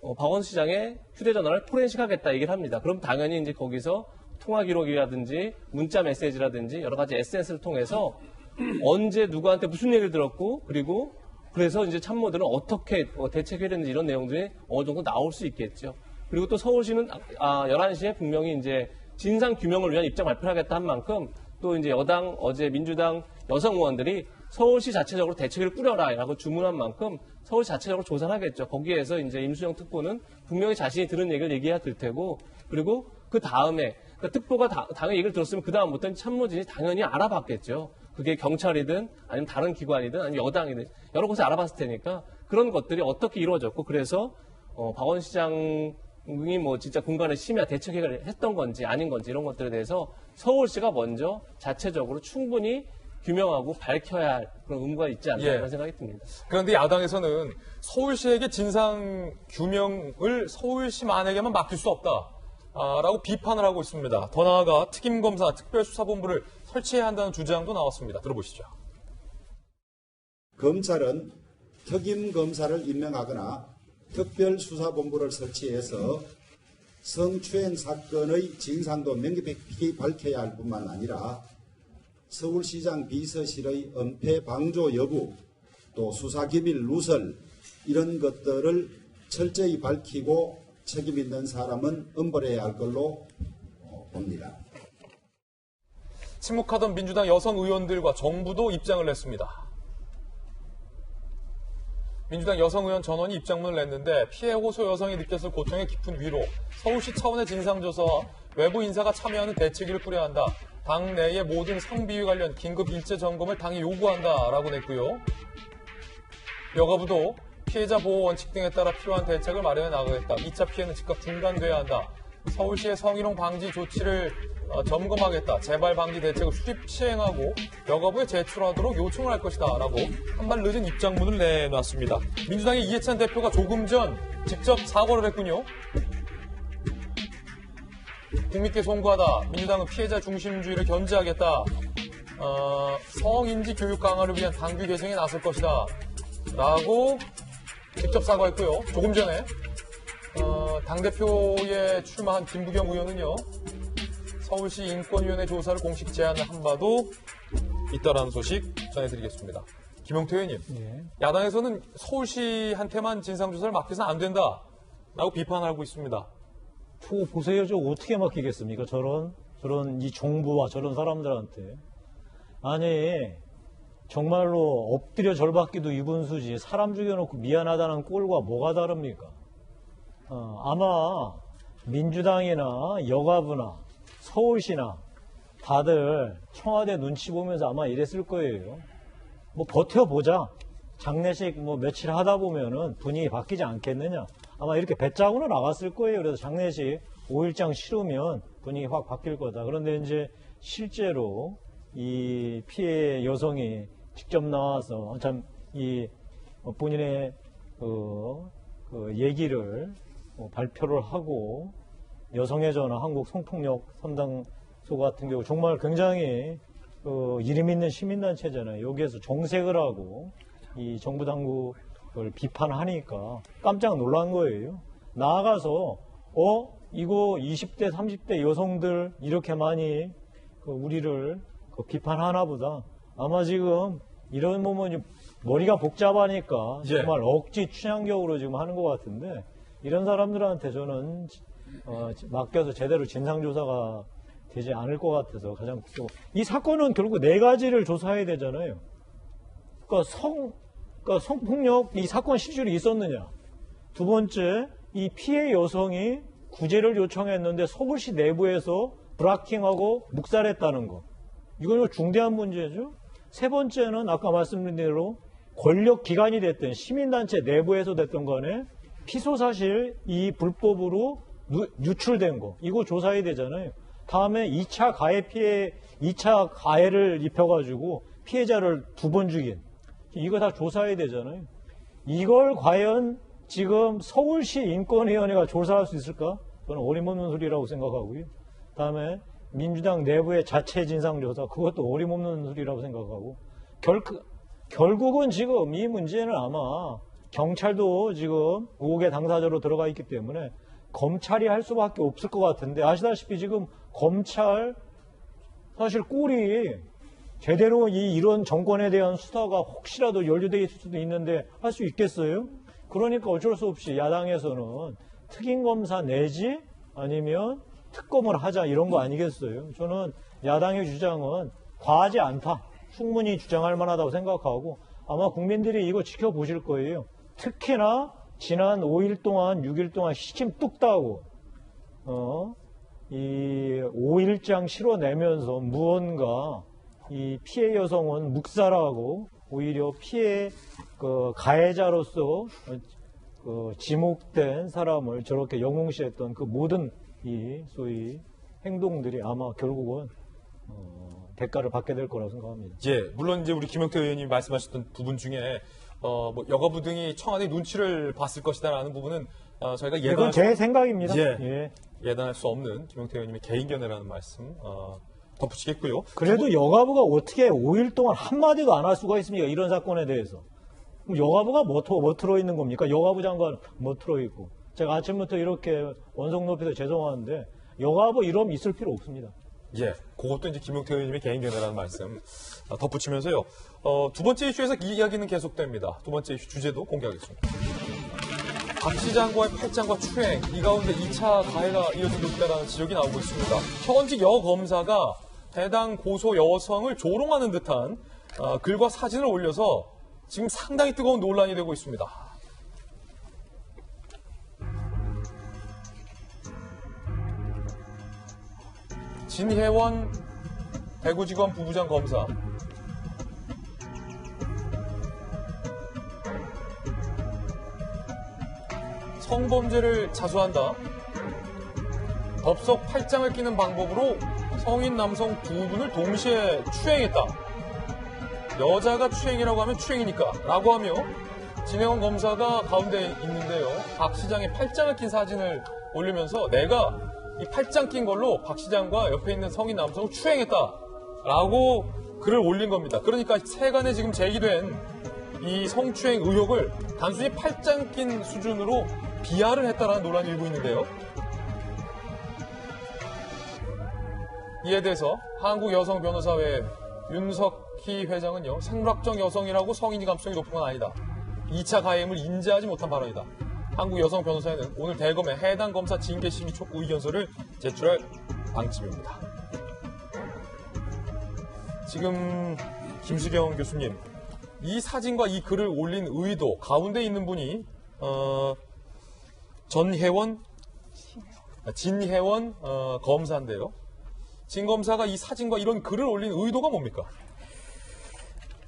Speaker 2: 박원순 시장의 휴대전화를 포렌식하겠다 얘기를 합니다. 그럼 당연히 이제 거기서 통화 기록이라든지 문자 메시지라든지 여러 가지 SNS를 통해서 언제 누구한테 무슨 얘기를 들었고, 그리고 그래서 이제 참모들은 어떻게 대책해야 되는지 이런 내용들이 어느 정도 나올 수 있겠죠. 그리고 또 서울시는 11시에 분명히 이제 진상 규명을 위한 입장 발표를 하겠다 한 만큼, 또 이제 여당, 어제 민주당 여성 의원들이 서울시 자체적으로 대책을 꾸려라라고 주문한 만큼 서울시 자체적으로 조사를 하겠죠. 거기에서 이제 임순영 특보는 분명히 자신이 들은 얘기를 얘기해야 될 테고, 그리고 그 다음에 그러니까 특보가 당연히 얘기를 들었으면 그 다음부터는 참모진이 당연히 알아봤겠죠. 그게 경찰이든 아니면 다른 기관이든 아니면 여당이든 여러 곳에 알아봤을 테니까 그런 것들이 어떻게 이루어졌고, 그래서 박원 시장이 뭐 진짜 공간에 심야 대책을 했던 건지 아닌 건지 이런 것들에 대해서 서울시가 먼저 자체적으로 충분히 규명하고 밝혀야 할 그런 의무가 있지 않나 이런 생각이 듭니다.
Speaker 1: 그런데 야당에서는 서울시에게 진상 규명을 서울시만에게만 맡길 수 없다. 라고 비판을 하고 있습니다. 더 나아가 특임검사, 특별수사본부를 설치해야 한다는 주장도 나왔습니다. 들어보시죠.
Speaker 7: 검찰은 특임검사를 임명하거나 특별수사본부를 설치해서 성추행 사건의 진상도 명백히 밝혀야 할 뿐만 아니라 서울시장 비서실의 은폐 방조 여부, 또 수사기밀 누설 이런 것들을 철저히 밝히고 책임 있는 사람은 엄벌해야 할 걸로 봅니다.
Speaker 1: 침묵하던 민주당 여성 의원들과 정부도 입장을 냈습니다. 민주당 여성 의원 전원이 입장문을 냈는데, 피해 호소 여성이 느꼈을 고통의 깊은 위로, 서울시 차원의 진상조사와 외부 인사가 참여하는 대책위를 꾸려야 한다. 당 내의 모든 성비위 관련 긴급 일제 점검을 당이 요구한다라고 냈고요. 여가부도 피해자 보호 원칙 등에 따라 필요한 대책을 마련해 나가겠다. 2차 피해는 즉각 중단돼야 한다. 서울시의 성희롱 방지 조치를 점검하겠다. 재발 방지 대책을 수립 시행하고 여가부에 제출하도록 요청을 할 것이다. 라고 한발 늦은 입장문을 내놨습니다. 민주당의 이해찬 대표가 조금 전 직접 사과를 했군요. 국민께 송구하다. 민주당은 피해자 중심주의를 견제하겠다. 성인지 교육 강화를 위한 당규 개정에 나설 것이다. 라고 직접 사과했고요. 조금 전에 당대표에 출마한 김부겸 의원은요, 서울시 인권위원회 조사를 공식 제안을 한 바도 있다라는 소식 전해드리겠습니다. 김용태 의원님, 야당에서는 서울시한테만 진상조사를 맡겨서는 안 된다라고 비판하고 있습니다.
Speaker 3: 보세요. 저 어떻게 맡기겠습니까? 저런 이 정부와 저런 사람들한테. 아니, 정말로 엎드려 절받기도 이분수지 사람 죽여놓고 미안하다는 꼴과 뭐가 다릅니까? 아마 민주당이나 여가부나 서울시나 다들 청와대 눈치 보면서 아마 이랬을 거예요. 뭐 버텨보자. 장례식 뭐 며칠 하다 보면은 분위기 바뀌지 않겠느냐. 아마 이렇게 배짜고는 나갔을 거예요. 그래서 장례식 5일장 치르면 분위기 확 바뀔 거다. 그런데 이제 실제로 이 피해 여성이 직접 나와서 참 이 본인의 그 얘기를 발표를 하고 여성의 전화 한국 성폭력 상담소 같은 경우 정말 굉장히 이름 있는 시민단체잖아요. 여기에서 정색을 하고 이 정부 당국을 비판하니까 깜짝 놀란 거예요. 나아가서 이거 20대 30대 여성들 이렇게 많이 우리를 비판하나 보다. 아마 지금 이런 보면 머리가 복잡하니까
Speaker 1: 예.
Speaker 3: 정말 억지 취향적으로 지금 하는 것 같은데 이런 사람들한테 저는 맡겨서 제대로 진상조사가 되지 않을 것 같아서 가장 이 사건은 결국 네 가지를 조사해야 되잖아요. 그러니까 성폭력 이 사건 실질이 있었느냐. 두 번째, 이 피해 여성이 구제를 요청했는데 서울시 내부에서 브라킹하고 묵살했다는 거. 이건 중대한 문제죠. 세 번째는 아까 말씀드린 대로 권력 기관이 됐든 시민단체 내부에서 됐든 간에 피소 사실 이 불법으로 유출된 거. 이거 조사해야 되잖아요. 다음에 2차 가해 피해, 2차 가해를 입혀가지고 피해자를 2번 죽인. 이거 다 조사해야 되잖아요. 이걸 과연 지금 서울시 인권위원회가 조사할 수 있을까? 저는 어림없는 소리라고 생각하고요. 다음에 민주당 내부의 자체 진상조사, 그것도 어림없는 소리라고 생각하고. 결국은 지금 이 문제는 아마 경찰도 지금 의혹의 당사자로 들어가 있기 때문에 검찰이 할 수밖에 없을 것 같은데 아시다시피 지금 검찰 사실 꼴이 제대로 이런 정권에 대한 수사가 혹시라도 연루되어 있을 수도 있는데 할 수 있겠어요? 그러니까 어쩔 수 없이 야당에서는 특임검사 내지 아니면 특검을 하자 이런 거 아니겠어요? 저는 야당의 주장은 과하지 않다. 충분히 주장할 만하다고 생각하고 아마 국민들이 이거 지켜보실 거예요. 특히나 지난 5일 동안 6일 동안 시침 뚝 따고 이 5일장 실어내면서 무언가 이 피해 여성은 묵살하고 오히려 피해 가해자로서 지목된 사람을 저렇게 영웅시했던 그 모든 이 소위 행동들이 아마 결국은 대가를 받게 될 거라고 생각합니다.
Speaker 1: 예, 물론 이제 우리 김영태 의원님이 말씀하셨던 부분 중에 뭐 여가부 등이 청와대 눈치를 봤을 것이다라는 부분은 저희가
Speaker 3: 이건
Speaker 1: 예단할
Speaker 3: 제 생각입니다.
Speaker 1: 예. 예단할 수 없는 김영태 의원님의 개인 견해라는 말씀 덧붙이겠고요.
Speaker 3: 그래도 여가부가 어떻게 5일 동안 한마디도 안 할 수가 있습니까? 이런 사건에 대해서. 그럼 여가부가 뭐 들어있는 겁니까? 여가부 장관 뭐 들어있고. 제가 아침부터 이렇게 원성 높여서 죄송한데 여가부 이러면 있을 필요 없습니다.
Speaker 1: 예, 그것도 이제 김용태 의원님의 개인 견해라는 말씀 덧붙이면서요. 두 번째 이슈에서 이 이야기는 계속됩니다. 두 번째 이슈 주제도 공개하겠습니다. 박 시장과의 팔짱과 추행, 이 가운데 2차 가해가 이어지고 있다는 지적이 나오고 있습니다. 현직 여검사가 해당 고소 여성을 조롱하는 듯한 글과 사진을 올려서 지금 상당히 뜨거운 논란이 되고 있습니다. 진혜원 대구지검 부부장 검사. 성범죄를 자수한다. 덥석 팔짱을 끼는 방법으로 성인 남성 두 분을 동시에 추행했다. 여자가 추행이라고 하면 추행이니까 라고 하며 진혜원 검사가 가운데 있는데요. 박 시장의 팔짱을 낀 사진을 올리면서 내가 이 팔짱 낀 걸로 박 시장과 옆에 있는 성인 남성을 추행했다라고 글을 올린 겁니다. 그러니까 세간에 지금 제기된 이 성추행 의혹을 단순히 팔짱 낀 수준으로 비하를 했다라는 논란이 일고 있는데요. 이에 대해서 한국여성변호사회 윤석희 회장은요. 생물학적 여성이라고 성인이 감수성이 높은 건 아니다. 2차 가해임을 인지하지 못한 발언이다. 한국여성변호사회는 오늘 대검에 해당 검사 징계심의 촉구 의견서를 제출할 방침입니다. 지금 김수경 교수님, 이 사진과 이 글을 올린 의도 가운데 있는 분이 진혜원 검사인데요. 진 검사가 이 사진과 이런 글을 올린 의도가 뭡니까?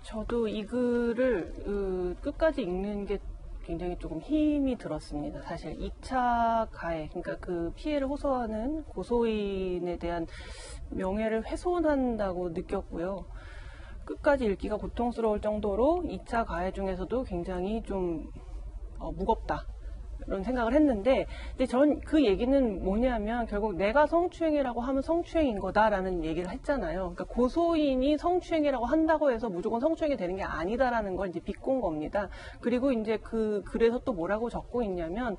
Speaker 6: 저도 이 글을 끝까지 읽는 게 굉장히 조금 힘이 들었습니다. 사실 2차 가해, 그러니까 그 피해를 호소하는 고소인에 대한 명예를 훼손한다고 느꼈고요. 끝까지 읽기가 고통스러울 정도로 2차 가해 중에서도 굉장히 좀 무겁다. 이런 생각을 했는데, 근데 전 그 얘기는 뭐냐면 결국 내가 성추행이라고 하면 성추행인 거다라는 얘기를 했잖아요. 그러니까 고소인이 성추행이라고 한다고 해서 무조건 성추행이 되는 게 아니다라는 걸 이제 비꼰 겁니다. 그리고 이제 그래서 또 뭐라고 적고 있냐면,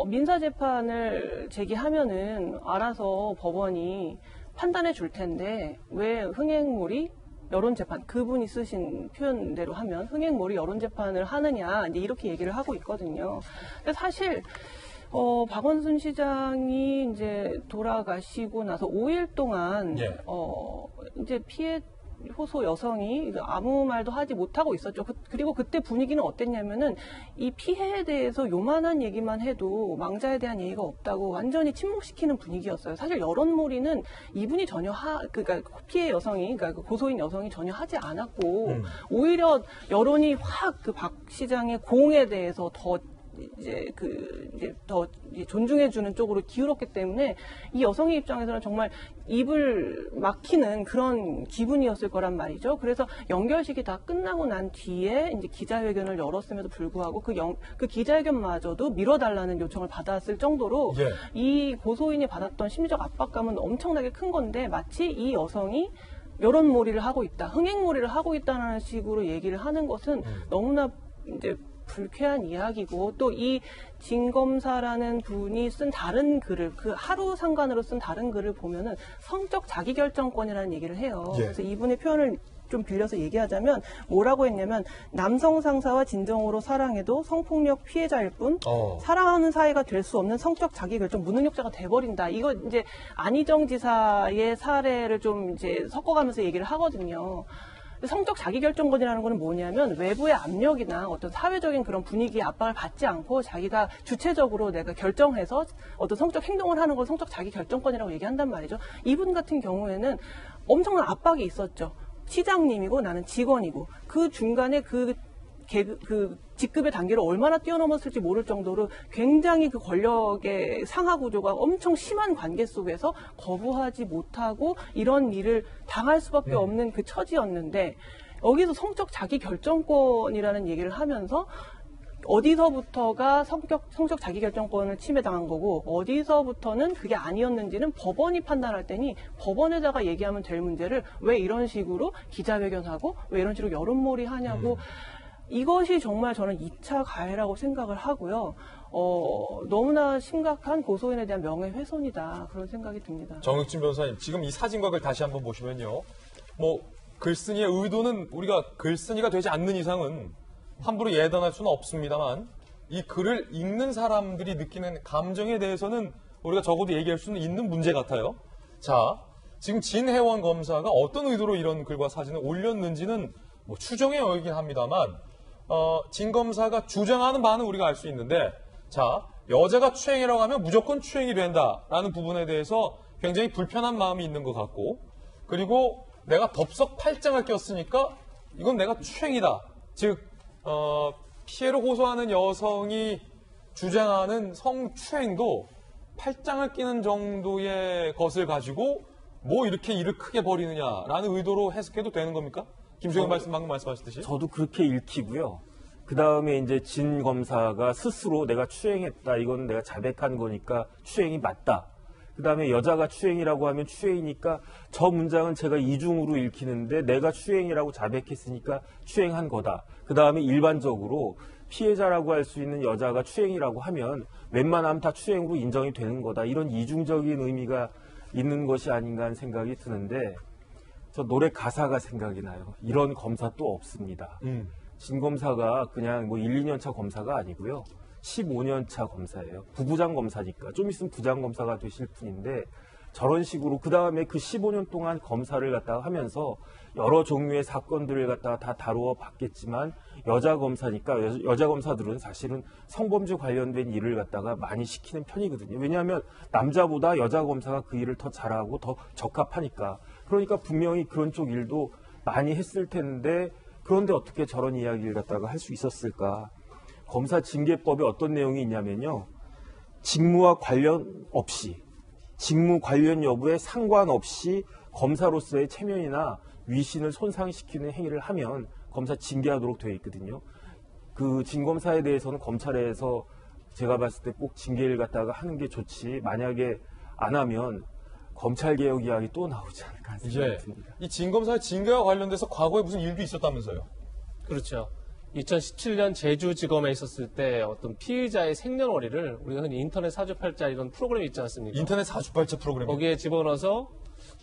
Speaker 6: 민사재판을 제기하면은 알아서 법원이 판단해 줄 텐데 왜 흥행물이 여론재판, 그분이 쓰신 표현대로 하면 흥행몰이 여론재판을 하느냐, 이제 이렇게 얘기를 하고 있거든요. 근데 사실, 박원순 시장이 이제 돌아가시고 나서 5일 동안,
Speaker 1: 예.
Speaker 6: 이제 피해 호소 여성이 아무 말도 하지 못하고 있었죠. 그리고 그때 분위기는 어땠냐면은 이 피해에 대해서 요만한 얘기만 해도 망자에 대한 얘기가 없다고 완전히 침묵시키는 분위기였어요. 사실 여론몰이는 이분이 전혀 그러니까 피해 여성이, 그러니까 고소인 여성이 전혀 하지 않았고 오히려 여론이 확 그 박 시장의 공에 대해서 더 존중해주는 쪽으로 기울었기 때문에 이 여성의 입장에서는 정말 입을 막히는 그런 기분이었을 거란 말이죠. 그래서 연결식이 다 끝나고 난 뒤에 이제 기자회견을 열었음에도 불구하고 그 기자회견마저도 미뤄달라는 요청을 받았을 정도로
Speaker 1: 예.
Speaker 6: 이 고소인이 받았던 심리적 압박감은 엄청나게 큰 건데 마치 이 여성이 여론몰이를 하고 있다, 흥행몰이를 하고 있다는 식으로 얘기를 하는 것은 너무나 이제 불쾌한 이야기고, 또 이 진검사라는 분이 쓴 다른 글을, 그 하루 상관으로 쓴 다른 글을 보면은 성적 자기결정권이라는 얘기를 해요.
Speaker 1: 예.
Speaker 6: 그래서 이분의 표현을 좀 빌려서 얘기하자면 뭐라고 했냐면, 남성 상사와 진정으로 사랑해도 성폭력 피해자일 뿐 사랑하는 사이가 될 수 없는 성적 자기결정 무능력자가 돼버린다. 이거 이제 안희정 지사의 사례를 좀 이제 섞어가면서 얘기를 하거든요. 성적 자기결정권이라는 거는 뭐냐면 외부의 압력이나 어떤 사회적인 그런 분위기의 압박을 받지 않고 자기가 주체적으로 내가 결정해서 어떤 성적 행동을 하는 걸 성적 자기결정권이라고 얘기한단 말이죠. 이분 같은 경우에는 엄청난 압박이 있었죠. 시장님이고 나는 직원이고 그 중간에 그 직급의 단계를 얼마나 뛰어넘었을지 모를 정도로 굉장히 그 권력의 상하 구조가 엄청 심한 관계 속에서 거부하지 못하고 이런 일을 당할 수밖에 없는 그 처지였는데, 여기서 성적 자기 결정권이라는 얘기를 하면서 어디서부터가 성적 자기결정권을 침해당한 거고 어디서부터는 그게 아니었는지는 법원이 판단할 테니 법원에다가 얘기하면 될 문제를 왜 이런 식으로 기자회견하고 왜 이런 식으로 여론몰이 하냐고. 이것이 정말 저는 2차 가해라고 생각을 하고요. 너무나 심각한 고소인에 대한 명예훼손이다, 그런 생각이 듭니다.
Speaker 1: 정육진 변호사님, 지금 이 사진각을 다시 한번 보시면요. 글쓴이의 의도는 우리가 글쓴이가 되지 않는 이상은 함부로 예단할 수는 없습니다만, 이 글을 읽는 사람들이 느끼는 감정에 대해서는 우리가 적어도 얘기할 수는 있는 문제 같아요. 자, 지금 진혜원 검사가 어떤 의도로 이런 글과 사진을 올렸는지는 추정의 여이긴 합니다만, 진 검사가 주장하는 바는 우리가 알 수 있는데, 자, 여자가 추행이라고 하면 무조건 추행이 된다라는 부분에 대해서 굉장히 불편한 마음이 있는 것 같고, 그리고 내가 덥석 팔짱을 꼈으니까 이건 내가 추행이다. 즉, 피해를 호소하는 여성이 주장하는 성추행도 팔짱을 끼는 정도의 것을 가지고 이렇게 일을 크게 벌이느냐라는 의도로 해석해도 되는 겁니까? 김수영 방금 말씀하셨듯이.
Speaker 4: 저도 그렇게 읽히고요. 그 다음에 이제 진 검사가 스스로 내가 추행했다, 이건 내가 자백한 거니까 추행이 맞다. 그 다음에 여자가 추행이라고 하면 추행이니까 저 문장은 제가 이중으로 읽히는데 내가 추행이라고 자백했으니까 추행한 거다. 그 다음에 일반적으로 피해자라고 할 수 있는 여자가 추행이라고 하면 웬만하면 다 추행으로 인정이 되는 거다. 이런 이중적인 의미가 있는 것이 아닌가 하는 생각이 드는데, 저 노래 가사가 생각이 나요. 이런 검사 또 없습니다. 진 검사가 그냥 1, 2년 차 검사가 아니고요. 15년 차 검사예요. 부부장 검사니까 좀 있으면 부장 검사가 되실 분인데, 저런 식으로 그 다음에 그 15년 동안 검사를 갖다가 하면서 여러 종류의 사건들을 갖다가 다 다루어 봤겠지만, 여자 검사니까 여자 검사들은 사실은 성범죄 관련된 일을 갖다가 많이 시키는 편이거든요. 왜냐하면 남자보다 여자 검사가 그 일을 더 잘하고 더 적합하니까. 그러니까 분명히 그런 쪽 일도 많이 했을 텐데, 그런데 어떻게 저런 이야기를 갖다가 할 수 있었을까? 검사 징계법에 어떤 내용이 있냐면요. 직무와 관련 없이, 직무 관련 여부에 상관없이 검사로서의 체면이나 위신을 손상시키는 행위를 하면 검사 징계하도록 되어 있거든요. 그 진검사에 대해서는 검찰에서 제가 봤을 때 꼭 징계를 갖다가 하는 게 좋지, 만약에 안 하면 검찰개혁 이야기 또 나오지 않을까 하는 생각이 듭니다.
Speaker 1: 이 진검사의 징계와 관련돼서 과거에 무슨 일도 있었다면서요?
Speaker 2: 그렇죠. 2017년 제주지검에 있었을 때 어떤 피의자의 생년월일을 우리가 흔히 인터넷 사주팔자 이런 프로그램이 있지 않습니까?
Speaker 1: 인터넷 사주팔자 프로그램.
Speaker 2: 거기에 집어넣어서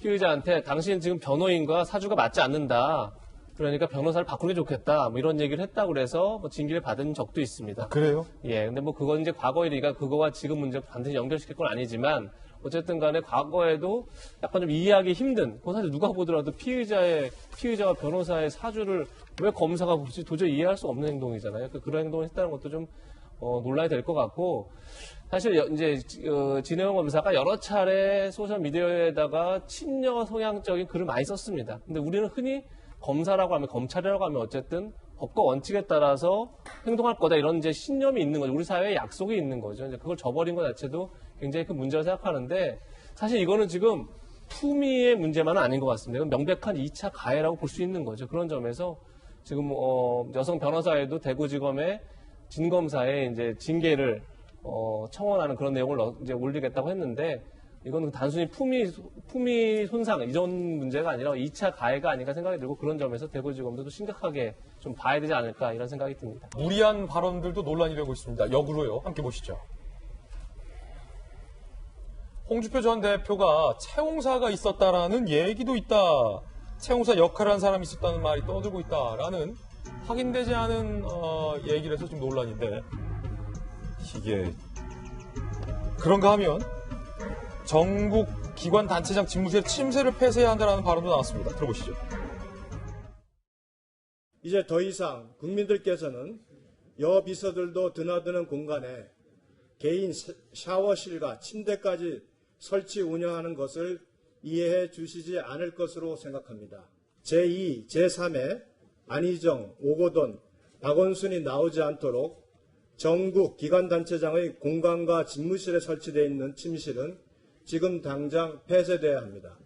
Speaker 2: 피의자한테 당신 지금 변호인과 사주가 맞지 않는다. 그러니까 변호사를 바꾸는 게 좋겠다. 뭐 이런 얘기를 했다고 그래서 뭐 징계를 받은 적도 있습니다.
Speaker 1: 그래요?
Speaker 2: 예, 근데 뭐 그건 이제 과거 일이니까 그거와 지금 문제 반드시 연결시킬 건 아니지만 어쨌든 간에 과거에도 약간 좀 이해하기 힘든, 그건 사실 누가 보더라도 피의자와 변호사의 사주를 왜 검사가 보지 도저히 이해할 수 없는 행동이잖아요. 그러니까 그런 행동을 했다는 것도 좀 논란이 될 것 같고, 사실 이제 진해영 검사가 여러 차례 소셜 미디어에다가 친여 성향적인 글을 많이 썼습니다. 근데 우리는 흔히 검사라고 하면, 검찰이라고 하면 어쨌든 법과 원칙에 따라서 행동할 거다, 이런 이제 신념이 있는 거죠. 우리 사회에 약속이 있는 거죠. 이제 그걸 저버린 것 자체도 굉장히 큰 문제라 생각하는데, 사실 이거는 지금 품위의 문제만은 아닌 것 같습니다. 이건 명백한 2차 가해라고 볼 수 있는 거죠. 그런 점에서 지금 여성 변호사에도 대구지검의 진검사에 이제 징계를 청원하는 그런 내용을 이제 올리겠다고 했는데, 이건 단순히 품위 손상 이런 문제가 아니라 2차 가해가 아닌가 생각이 들고, 그런 점에서 대구지검도 심각하게 좀 봐야 되지 않을까 이런 생각이 듭니다.
Speaker 1: 무리한 발언들도 논란이 되고 있습니다. 역으로요. 함께 보시죠. 홍준표 전 대표가 채용사가 있었다라는 얘기도 있다. 채용사 역할을 한 사람이 있었다는 말이 떠들고 있다라는 확인되지 않은 얘기를 해서 좀 논란인데, 이게 그런가 하면 전국 기관 단체장 집무실에 침새를 폐쇄해야 한다는 발언도 나왔습니다. 들어보시죠.
Speaker 8: 이제 더 이상 국민들께서는 여비서들도 드나드는 공간에 개인 샤워실과 침대까지 설치 운영하는 것을 이해해 주시지 않을 것으로 생각합니다. 제2, 제3의 안희정, 오고돈, 박원순이 나오지 않도록 전국 기관단체장의 공간과 집무실에 설치되어 있는 침실은 지금 당장 폐쇄돼야 합니다.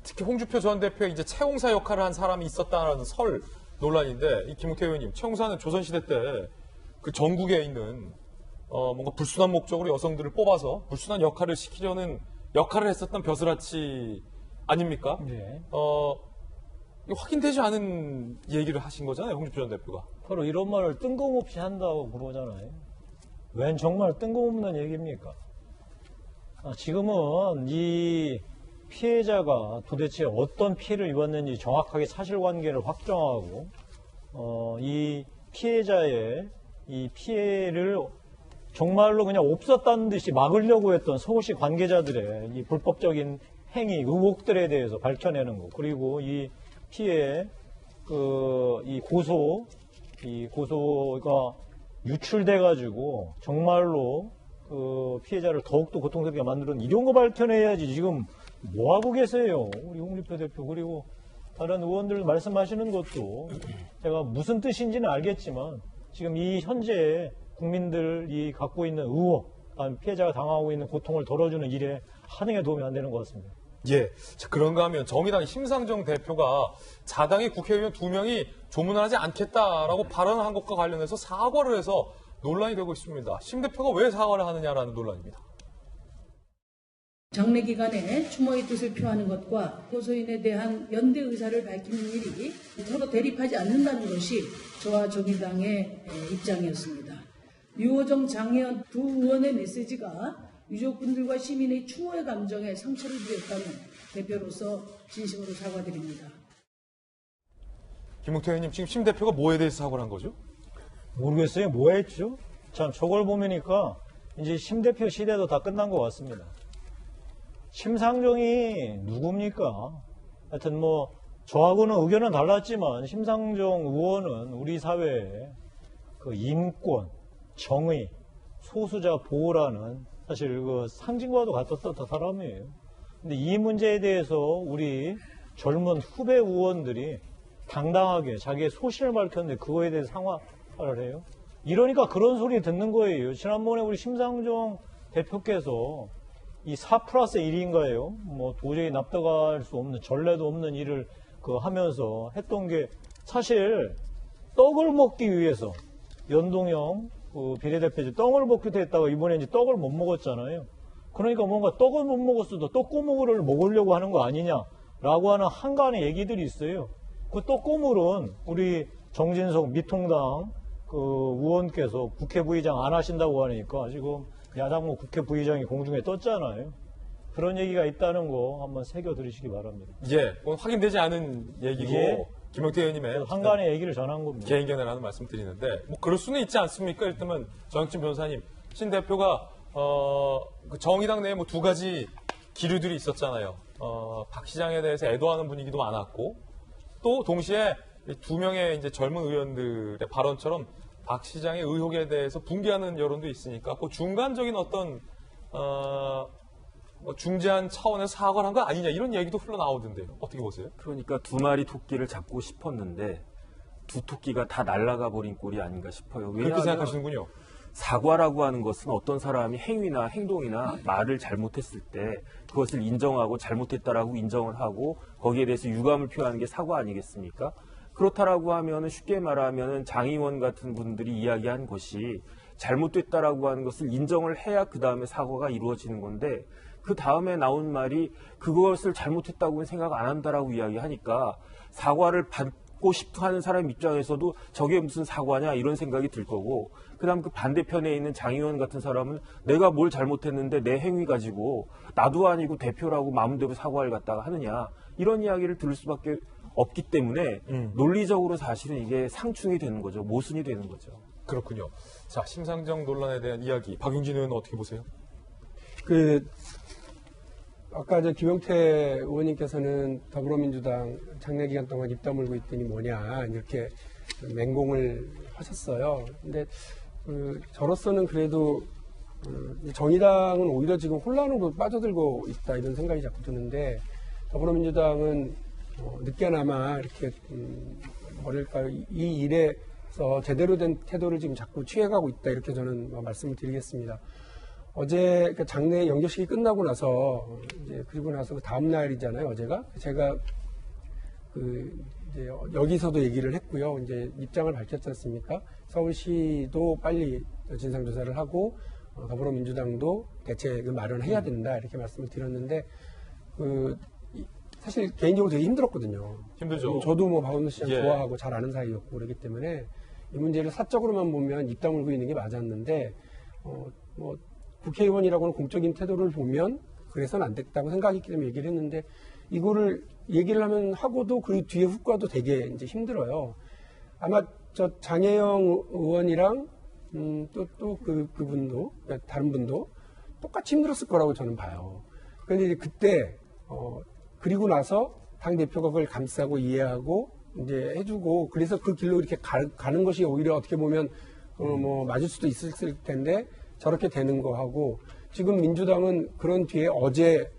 Speaker 1: 특히 홍준표 전 대표의 이제 채용사 역할을 한 사람이 있었다라는 설 논란인데, 이 김웅태 의원님, 채용사는 조선시대 때 그 전국에 있는 뭔가 불순한 목적으로 여성들을 뽑아서 불순한 역할을 시키려는 역할을 했었던 벼슬아치 아닙니까?
Speaker 3: 네.
Speaker 1: 확인되지 않은 얘기를 하신 거잖아요, 홍준표 전 대표가.
Speaker 3: 서로 이런 말을 뜬금없이 한다고 그러잖아요. 웬 정말 뜬금없는 얘기입니까? 지금은 이 피해자가 도대체 어떤 피해를 입었는지 정확하게 사실관계를 확정하고, 이 피해자의 이 피해를 정말로 그냥 없었다는 듯이 막으려고 했던 서울시 관계자들의 이 불법적인 행위, 의혹들에 대해서 밝혀내는 것, 그리고 이 피해, 이 고소가 유출돼가지고 정말로 그 피해자를 더욱더 고통스럽게 만드는 이런 거 밝혀내야지. 지금 뭐 하고 계세요, 우리 홍준표 대표. 그리고 다른 의원들 말씀하시는 것도 제가 무슨 뜻인지는 알겠지만, 지금 이 현재 국민들이 갖고 있는 의혹, 피해자가 당하고 있는 고통을 덜어주는 일에 하등에 도움이 안 되는 것 같습니다.
Speaker 1: 예. 자, 그런가 하면 정의당 심상정 대표가 자당의 국회의원 2명이 조문을 하지 않겠다라고 발언한 것과 관련해서 사과를 해서 논란이 되고 있습니다. 심 대표가 왜 사과를 하느냐라는 논란입니다.
Speaker 9: 장례 기간에 추모의 뜻을 표하는 것과 고소인에 대한 연대 의사를 밝히는 일이 서로 대립하지 않는다는 것이 저와 정의당의 입장이었습니다. 유호정, 장혜연 두 의원의 메시지가 유족분들과 시민의 추모의 감정에 상처를 주었다면 대표로서 진심으로 사과드립니다.
Speaker 1: 김웅태 의원님, 지금 심 대표가 뭐에 대해서 사과를 한 거죠?
Speaker 3: 모르겠어요. 뭐 했죠? 참, 저걸 보니까 이제 심 대표 시대도 다 끝난 것 같습니다. 심상정이 누굽니까? 하여튼 저하고는 의견은 달랐지만 심상정 의원은 우리 사회에 그 인권, 정의, 소수자 보호라는 사실 그 상징과도 같았던 사람이에요. 근데 이 문제에 대해서 우리 젊은 후배 의원들이 당당하게 자기의 소신을 밝혔는데, 그거에 대해서 해요? 이러니까 그런 소리 듣는 거예요. 지난번에 우리 심상정 대표께서 이 4+1인가요? 뭐 도저히 납득할 수 없는, 전례도 없는 일을 하면서 했던 게 사실 떡을 먹기 위해서 연동형 비례대표제 떡을 먹기로 했다가 이번에 이제 떡을 못 먹었잖아요. 그러니까 뭔가 떡을 못 먹었어도 떡고물을 먹으려고 하는 거 아니냐라고 하는 한간의 얘기들이 있어요. 그 떡고물은 우리 정진석 미통당 의원께서 국회 부의장 안 하신다고 하니까 지금 야당모 국회 부의장이 공중에 떴잖아요. 그런 얘기가 있다는 거 한번 새겨들으시기 바랍니다.
Speaker 1: 예, 오늘 확인되지 않은 얘기고
Speaker 3: 예.
Speaker 1: 김용태 의원님의
Speaker 3: 한간의 얘기를 전한 겁니다.
Speaker 1: 개인 견해라는 말씀 드리는데 뭐 그럴 수는 있지 않습니까? 일단은 정혁진 변호사님, 신 대표가 그 정의당 내에 뭐 두 가지 기류들이 있었잖아요. 박 시장에 대해서 애도하는 분위기도 많았고 또 동시에 두 명의 이제 젊은 의원들의 발언처럼 박 시장의 의혹에 대해서 붕괴하는 여론도 있으니까 그 중간적인 어떤 중재한 차원에서 사과를 한 거 아니냐 이런 얘기도 흘러나오던데요. 어떻게 보세요?
Speaker 4: 그러니까 두 마리 토끼를 잡고 싶었는데 두 토끼가 다 날아가 버린 꼴이 아닌가 싶어요.
Speaker 1: 그렇게
Speaker 4: 왜냐하면
Speaker 1: 생각하시는군요.
Speaker 4: 사과라고 하는 것은 어떤 사람이 행위나 행동이나 말을 잘못했을 때 그것을 인정하고 잘못했다라고 인정을 하고 거기에 대해서 유감을 표하는 게 사과 아니겠습니까? 그렇다라고 하면은 쉽게 말하면은 장의원 같은 분들이 이야기한 것이 잘못됐다라고 하는 것을 인정을 해야 그 다음에 사과가 이루어지는 건데 그 다음에 나온 말이 그것을 잘못했다고는 생각 안 한다라고 이야기하니까 사과를 받고 싶어 하는 사람 입장에서도 저게 무슨 사과냐 이런 생각이 들 거고 그다음 그 반대편에 있는 장의원 같은 사람은 내가 뭘 잘못했는데 내 행위 가지고 나도 아니고 대표라고 마음대로 사과를 갖다가 하느냐 이런 이야기를 들을 수밖에 없기 때문에 논리적으로 사실은 이게 상충이 되는 거죠. 모순이 되는 거죠.
Speaker 1: 그렇군요. 자, 심상정 논란에 대한 이야기 박용진 의원은 어떻게 보세요?
Speaker 5: 아까 김용태 의원님께서는 더불어민주당 장례 기간 동안 입 다물고 있더니 뭐냐 이렇게 맹공을 하셨어요. 근데 저로서는 그래도 정의당은 오히려 지금 혼란으로 빠져들고 있다 이런 생각이 자꾸 드는데 더불어민주당은 늦게나마 이렇게 뭐랄까요 이 일에서 제대로 된 태도를 지금 자꾸 취해가고 있다 이렇게 저는 말씀을 드리겠습니다. 어제 장례 영접식이 끝나고 나서 이제 그리고 나서 그 다음 날이잖아요. 어제가 제가 이제 여기서도 얘기를 했고요. 이제 입장을 밝혔지 않습니까? 서울시도 빨리 진상조사를 하고 더불어민주당도 대책을 마련해야 된다 이렇게 말씀을 드렸는데 사실 개인적으로 되게 힘들었거든요.
Speaker 1: 힘들죠.
Speaker 5: 저도 뭐 박원순 시장
Speaker 1: 예.
Speaker 5: 좋아하고 잘 아는 사이였고 그러기 때문에 이 문제를 사적으로만 보면 입 다물고 있는 게 맞았는데 뭐 국회의원이라고는 공적인 태도를 보면 그래서는 안 됐다고 생각했기 때문에 얘기를 했는데 이거를 얘기를 하고도 그 뒤에 후과도 되게 이제 힘들어요. 아마 저 장혜영 의원이랑 또 그분도 그러니까 다른 분도 똑같이 힘들었을 거라고 저는 봐요. 그런데 이제 그때 그리고 나서 당 대표가 그걸 감싸고 이해하고 이제 해주고 그래서 그 길로 이렇게 가는 것이 오히려 어떻게 보면 뭐 맞을 수도 있을 텐데 저렇게 되는 거하고 지금 민주당은 그런 뒤에 어제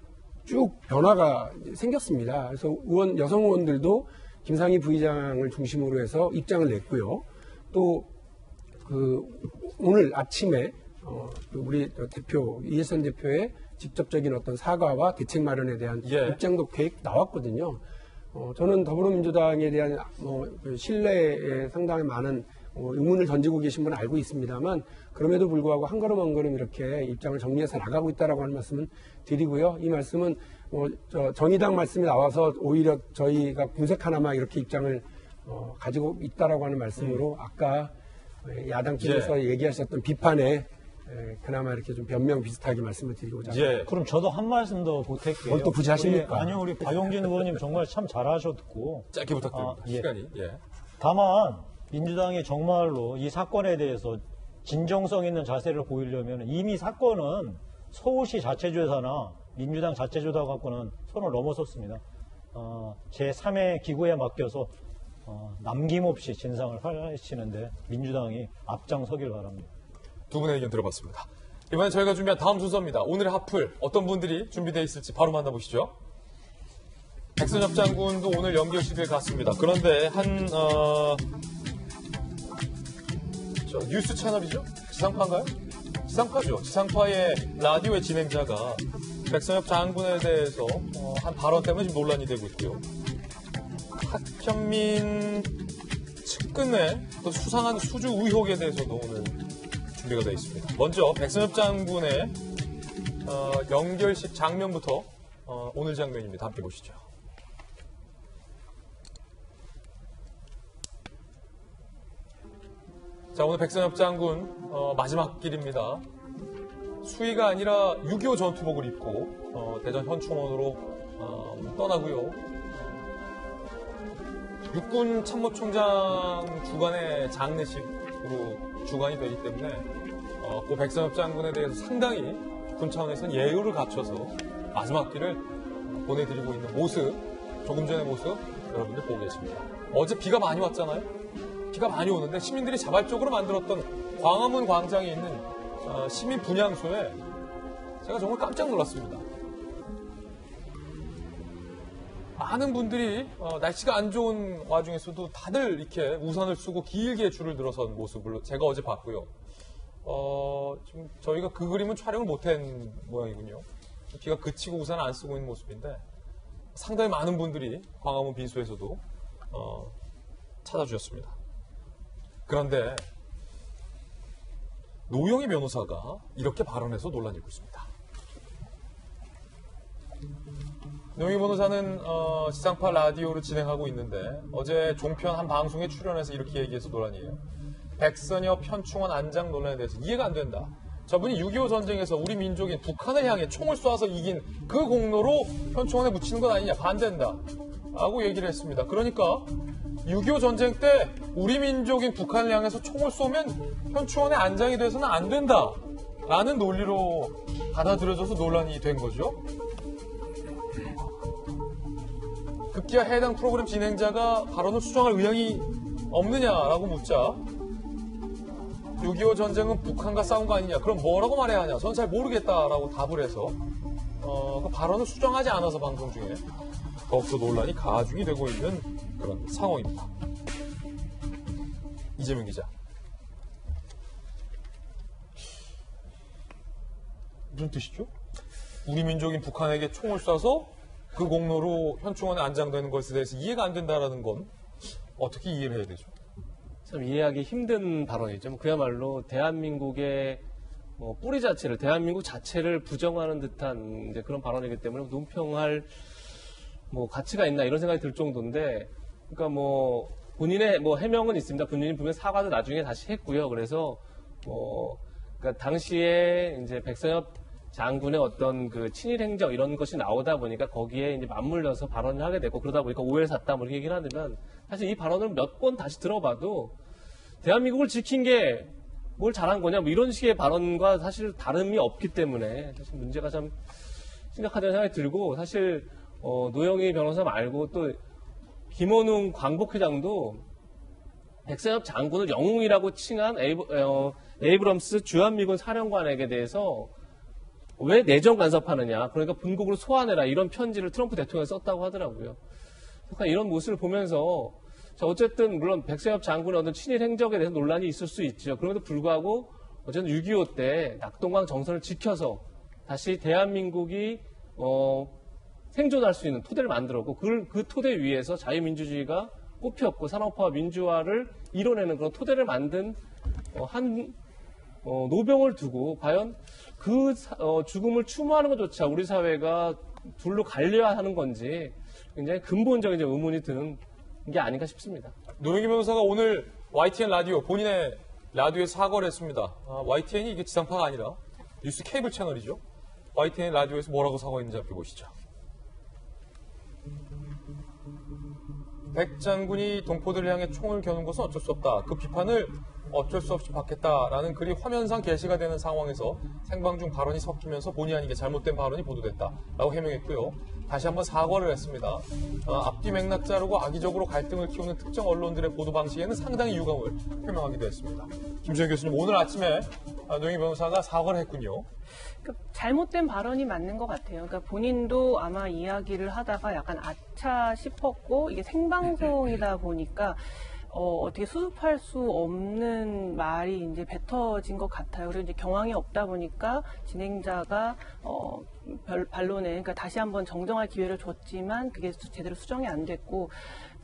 Speaker 5: 쭉 변화가 생겼습니다. 그래서 여성 의원들도 김상희 부의장을 중심으로 해서 입장을 냈고요. 또 오늘 아침에 우리 대표 이해선 대표의 직접적인 어떤 사과와 대책 마련에 대한 입장도 계획 나왔거든요. 저는 더불어민주당에 대한 신뢰에 상당히 많은 의문을 던지고 계신 분은 알고 있습니다만 그럼에도 불구하고 한 걸음 한 걸음 이렇게 입장을 정리해서 나가고 있다라고 하는 말씀은 드리고요. 이 말씀은 정의당 말씀이 나와서 오히려 저희가 궁색하나마 이렇게 입장을 가지고 있다라고 하는 말씀으로 아까 야당께서 얘기하셨던 비판에 그나마 이렇게 좀 변명 비슷하게 말씀을 드리고자 합니다.
Speaker 3: 그럼 저도 한 말씀 더 보탤게요.
Speaker 5: 뭘 또 굳이 하십니까?
Speaker 3: 아니요, 우리 박용진 의원님 정말 참 잘하셨고
Speaker 1: 짧게 부탁드립니다. 시간이.
Speaker 3: 다만 민주당이 정말로 이 사건에 대해서 진정성 있는 자세를 보이려면 이미 사건은 서울시 자체조사나 민주당 자체조사 갖고는 선을 넘어섰습니다. 제3의 기구에 맡겨서 남김없이 진상을 파헤치는데 민주당이 앞장서길 바랍니다.
Speaker 1: 두 분의 의견 들어봤습니다. 이번에 저희가 준비한 다음 순서입니다. 오늘의 핫플 어떤 분들이 준비되어 있을지 바로 만나보시죠. 백선엽 장군도 오늘 연결식을 갔습니다. 그런데 있죠. 뉴스 채널이죠. 지상파인가요? 지상파죠. 지상파의 라디오의 진행자가 백선엽 장군에 대해서 한 발언 때문에 지금 논란이 되고 있고요. 학현민 측근의 또 수상한 수주 의혹에 대해서도 오늘 준비가 되어 있습니다. 먼저 백선엽 장군의 연결식 장면부터 오늘 장면입니다. 함께 보시죠. 자, 오늘 백선엽 장군 마지막 길입니다. 수의가 아니라 6.25 전투복을 입고 대전 현충원으로 떠나고요. 육군 참모총장 주관의 장례식으로 주관이 되기 때문에 고 백선엽 장군에 대해서 상당히 군 차원에서는 예우를 갖춰서 마지막 길을 보내드리고 있는 모습, 조금 전의 모습 여러분들 보고 계십니다. 어제 비가 많이 왔잖아요. 비가 많이 오는데 시민들이 자발적으로 만들었던 광화문 광장에 있는 시민 분향소에 제가 정말 깜짝 놀랐습니다. 많은 분들이 날씨가 안 좋은 와중에서도 다들 이렇게 우산을 쓰고 길게 줄을 들어선 모습을 제가 어제 봤고요. 지금 저희가 그 그림은 촬영을 못한 모양이군요. 비가 그치고 우산을 안 쓰고 있는 모습인데 상당히 많은 분들이 광화문 빈소에서도 찾아주셨습니다. 그런데 노영희 변호사가 이렇게 발언해서 논란이 일고 있습니다. 노영희 변호사는 지상파 라디오를 진행하고 있는데 어제 종편 한 방송에 출연해서 이렇게 얘기해서 논란이에요. 백선엽 현충원 안장 논란에 대해서 이해가 안 된다. 저분이 6.25 전쟁에서 우리 민족인 북한을 향해 총을 쏴서 이긴 그 공로로 현충원에 묻히는 것 아니냐, 반대한다 라고 얘기를 했습니다. 그러니까 6.25 전쟁 때 우리 민족인 북한을 향해서 총을 쏘면 현충원에 안장이 돼서는 안 된다 라는 논리로 받아들여져서 논란이 된 거죠. 급기야 해당 프로그램 진행자가 발언을 수정할 의향이 없느냐라고 묻자 6.25 전쟁은 북한과 싸운 거 아니냐, 그럼 뭐라고 말해야 하냐, 전 잘 모르겠다라고 답을 해서 그 발언을 수정하지 않아서 방송 중에 더욱더 논란이 가중이 되고 있는 그런 상황입니다. 이재명 기자. 무슨 뜻이죠? 우리 민족인 북한에게 총을 쏴서 그 공로로 현충원에 안장되는 것에 대해서 이해가 안 된다는 건 어떻게 이해를 해야 되죠?
Speaker 2: 참 이해하기 힘든 발언이죠. 그야말로 대한민국의 뿌리 자체를, 대한민국 자체를 부정하는 듯한 이제 그런 발언이기 때문에 논평할 가치가 있나 이런 생각이 들 정도인데, 그러니까 본인의 해명은 있습니다. 본인이 분명 사과도 나중에 다시 했고요. 그래서 그러니까 당시에 이제 백선엽 장군의 어떤 그 친일 행정 이런 것이 나오다 보니까 거기에 이제 맞물려서 발언을 하게 되고, 그러다 보니까 오해를 샀다 이렇게 얘기를 하면, 사실 이 발언을 몇 번 다시 들어봐도 대한민국을 지킨 게 뭘 잘한 거냐 이런 식의 발언과 사실 다름이 없기 때문에 사실 문제가 참 심각하다는 생각이 들고, 사실 노영희 변호사 말고 또 김원웅 광복회장도 백선엽 장군을 영웅이라고 칭한 에이브럼스 주한미군 사령관에게 대해서 왜 내정 간섭하느냐, 그러니까 본국으로 소환해라 이런 편지를 트럼프 대통령이 썼다고 하더라고요. 그러니까 이런 모습을 보면서 어쨌든 물론 백선엽 장군의 어떤 친일 행적에 대해서 논란이 있을 수 있죠. 그럼에도 불구하고 어쨌든 6.25 때 낙동강 정선을 지켜서 다시 대한민국이 생존할 수 있는 토대를 만들었고, 그 토대 위에서 자유민주주의가 꽃피었고 산업화와 민주화를 이뤄내는 그런 토대를 만든 한 노병을 두고 과연 그 죽음을 추모하는 것조차 우리 사회가 둘로 갈려야 하는 건지 굉장히 근본적인 의문이 드는 게 아닌가 싶습니다.
Speaker 1: 노영희 변호사가 오늘 YTN 라디오, 본인의 라디오에 사과를 했습니다. YTN이 이게 지상파가 아니라 뉴스 케이블 채널이죠. YTN 라디오에서 뭐라고 사과했는지 함께 보시죠. 백 장군이 동포들을 향해 총을 겨눈 것은 어쩔 수 없다. 그 비판을 어쩔 수 없이 받겠다라는 글이 화면상 게시가 되는 상황에서 생방 중 발언이 섞이면서 본의 아니게 잘못된 발언이 보도됐다라고 해명했고요. 다시 한번 사과를 했습니다. 앞뒤 맥락 자르고 악의적으로 갈등을 키우는 특정 언론들의 보도 방식에는 상당히 유감을 표명하기도 했습니다. 김수현 교수님, 오늘 아침에 노영희 변호사가 사과를 했군요.
Speaker 6: 잘못된 발언이 맞는 것 같아요. 그러니까 본인도 아마 이야기를 하다가 약간 아차 싶었고, 이게 생방송이다 보니까 어떻게 수습할 수 없는 말이 이제 뱉어진 것 같아요. 그리고 이제 경황이 없다 보니까 진행자가 반론에, 그러니까 다시 한번 정정할 기회를 줬지만 그게 제대로 수정이 안 됐고,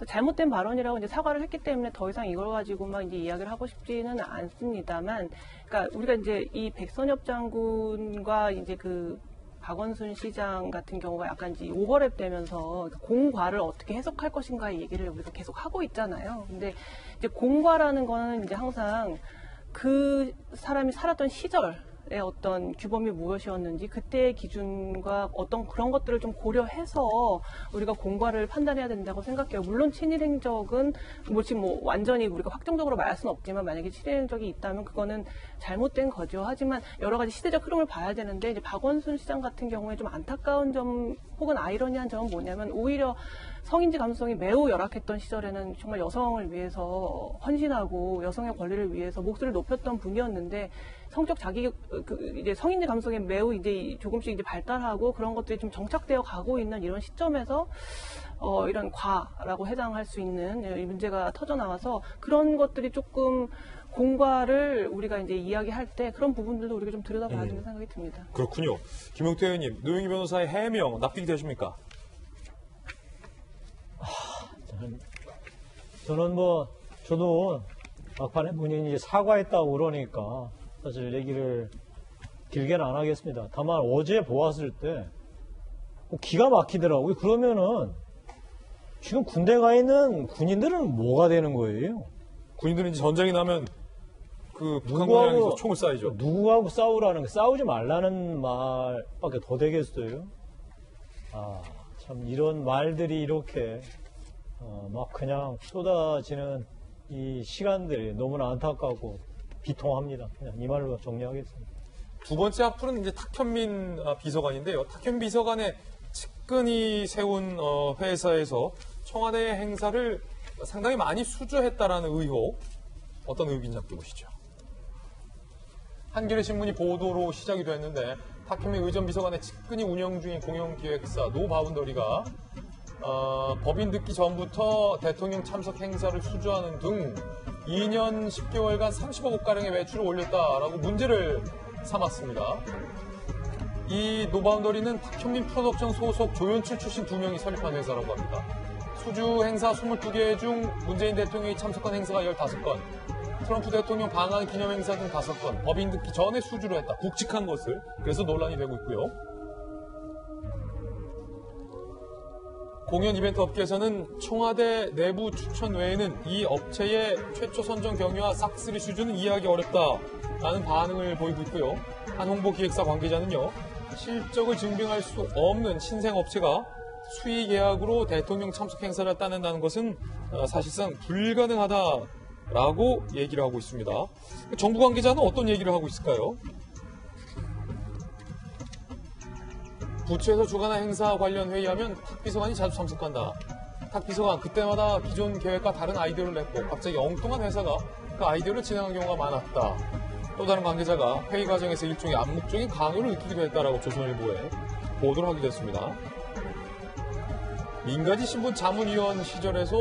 Speaker 6: 잘못된 발언이라고 이제 사과를 했기 때문에 더 이상 이걸 가지고만 이제 이야기를 하고 싶지는 않습니다만, 그러니까 우리가 이제 이 백선엽 장군과 이제 그 박원순 시장 같은 경우가 약간 이제 오버랩 되면서 공과를 어떻게 해석할 것인가의 얘기를 우리가 계속 하고 있잖아요. 근데 이제 공과라는 거는 이제 항상 그 사람이 살았던 시절의 어떤 규범이 무엇이었는지 그때의 기준과 어떤 그런 것들을 좀 고려해서 우리가 공과를 판단해야 된다고 생각해요. 물론 친일 행적은 지금 완전히 우리가 확정적으로 말할 수는 없지만 만약에 친일 행적이 있다면 그거는 잘못된 거죠. 하지만 여러 가지 시대적 흐름을 봐야 되는데 이제 박원순 시장 같은 경우에 좀 안타까운 점 혹은 아이러니한 점은 뭐냐면 오히려 성인지 감수성이 매우 열악했던 시절에는 정말 여성을 위해서 헌신하고 여성의 권리를 위해서 목소리를 높였던 분이었는데 성적 자기 이제 성인지 감수성이 매우 이제 조금씩 이제 발달하고 그런 것들이 좀 정착되어 가고 있는 이런 시점에서 이런 과라고 해당할 수 있는 이 문제가 터져 나와서 그런 것들이 조금 공과를 우리가 이제 이야기할 때 그런 부분들도 우리가 좀 들여다봐야 된다는 생각이 듭니다.
Speaker 1: 그렇군요. 김용태 의원님, 노영희 변호사의 해명 납득이 되십니까?
Speaker 3: 저는 저도 막판에 본인이 사과했다고 그러니까 사실 얘기를 길게는 안 하겠습니다. 다만 어제 보았을 때 기가 막히더라고요. 그러면은 지금 군대 가 있는 군인들은 뭐가 되는 거예요?
Speaker 1: 군인들은 이제 전쟁이 나면 그 북한군을 향해서 총을 쏴야죠.
Speaker 3: 누구하고 싸우라는 게 싸우지 말라는 말밖에 더 되겠어요? 참 이런 말들이 이렇게 막 그냥 쏟아지는 이 시간들이 너무나 안타깝고 비통합니다. 그냥 이 말로 정리하겠습니다.
Speaker 1: 두 번째 앞으로는 이제 탁현민 비서관인데요. 탁현민 비서관의 측근이 세운 회사에서 청와대 행사를 상당히 많이 수주했다라는 의혹, 어떤 의혹인지 함께 보시죠. 한겨레 신문이 보도로 시작이 됐는데 탁현민 의전 비서관의 측근이 운영 중인 공영기획사 노바운더리가 법인 듣기 전부터 대통령 참석 행사를 수주하는 등 2년 10개월간 30억 원가량의 매출을 올렸다라고 문제를 삼았습니다. 이 노바운더리는 탁현민 프로덕션 소속 조연출 출신 2명이 설립한 회사라고 합니다. 수주 행사 22개 중 문재인 대통령이 참석한 행사가 15건, 트럼프 대통령 방한 기념 행사 등 5건, 법인 듣기 전에 수주를 했다. 굵직한 것을. 그래서 논란이 되고 있고요. 공연 이벤트 업계에서는 청와대 내부 추천 외에는 이 업체의 최초 선정 경위와 싹쓸이 수주는 이해하기 어렵다라는 반응을 보이고 있고요. 한 홍보기획사 관계자는요, 실적을 증빙할 수 없는 신생 업체가 수의 계약으로 대통령 참석 행사를 따낸다는 것은 사실상 불가능하다라고 얘기를 하고 있습니다. 정부 관계자는 어떤 얘기를 하고 있을까요? 부처에서 주관한 행사 관련 회의하면 탁 비서관이 자주 참석한다. 탁 비서관 그때마다 기존 계획과 다른 아이디어를 냈고 갑자기 엉뚱한 회사가 그 아이디어를 진행한 경우가 많았다. 또 다른 관계자가 회의 과정에서 일종의 암묵적인 강요를 느끼기도 했다라고 조선일보에 보도를 하기도 했습니다. 민간인 신분 자문위원 시절에서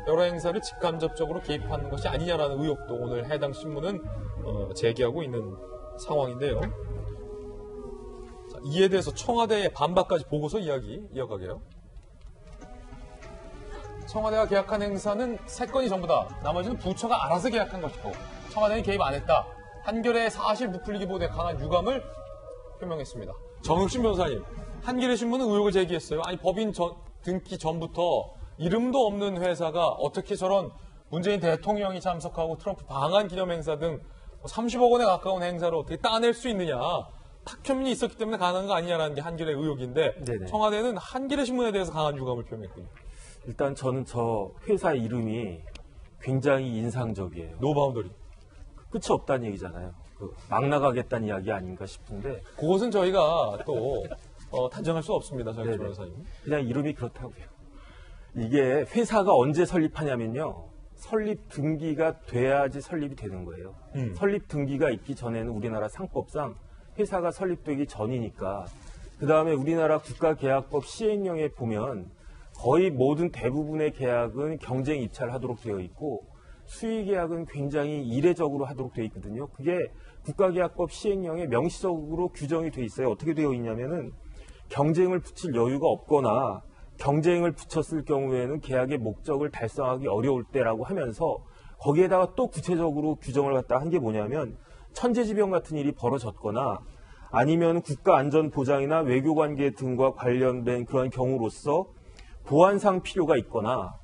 Speaker 1: 여러 행사를 직간접적으로 개입하는 것이 아니냐라는 의혹도 오늘 해당 신문은 제기하고 있는 상황인데요. 자, 이에 대해서 청와대의 반박까지 보고서 이야기 이어가게요. 청와대가 계약한 행사는 3건이 전부다. 나머지는 부처가 알아서 계약한 것이고 청와대는 개입 안 했다. 한겨레 사실 부풀리기 보도에 강한 유감을 표명했습니다. 정육신 변호사님, 한겨레 신문은 의혹을 제기했어요. 아니 법인 등기 전부터 이름도 없는 회사가 어떻게 저런 문재인 대통령이 참석하고 트럼프 방한 기념 행사 등 30억 원에 가까운 행사를 어떻게 따낼 수 있느냐. 탁현민이 있었기 때문에 가능한 거 아니냐라는 게 한겨레 의혹인데
Speaker 4: 네네.
Speaker 1: 청와대는 한겨레 신문에 대해서 강한 유감을 표명했군요.
Speaker 4: 일단 저는 저 회사 이름이 굉장히 인상적이에요.
Speaker 1: 노바운더리.
Speaker 4: 끝이 없다는 얘기잖아요. 막 나가겠다는 이야기 아닌가 싶은데
Speaker 1: 그것은 저희가 또 단정할 수 없습니다. 정혁 변호사님.
Speaker 4: 그냥 이름이 그렇다고요. 이게 회사가 언제 설립하냐면요. 설립 등기가 돼야지 설립이 되는 거예요. 설립 등기가 있기 전에는 우리나라 상법상 회사가 설립되기 전이니까 그 다음에 우리나라 국가계약법 시행령에 보면 거의 모든 대부분의 계약은 경쟁 입찰을 하도록 되어 있고 수의계약은 굉장히 이례적으로 하도록 되어 있거든요. 그게 국가계약법 시행령에 명시적으로 규정이 돼 있어요. 어떻게 되어 있냐면은 경쟁을 붙일 여유가 없거나 경쟁을 붙였을 경우에는 계약의 목적을 달성하기 어려울 때라고 하면서 거기에다가 또 구체적으로 규정을 갖다 한 게 뭐냐면 천재지변 같은 일이 벌어졌거나 아니면 국가안전보장이나 외교관계 등과 관련된 그런 경우로서 보안상 필요가 있거나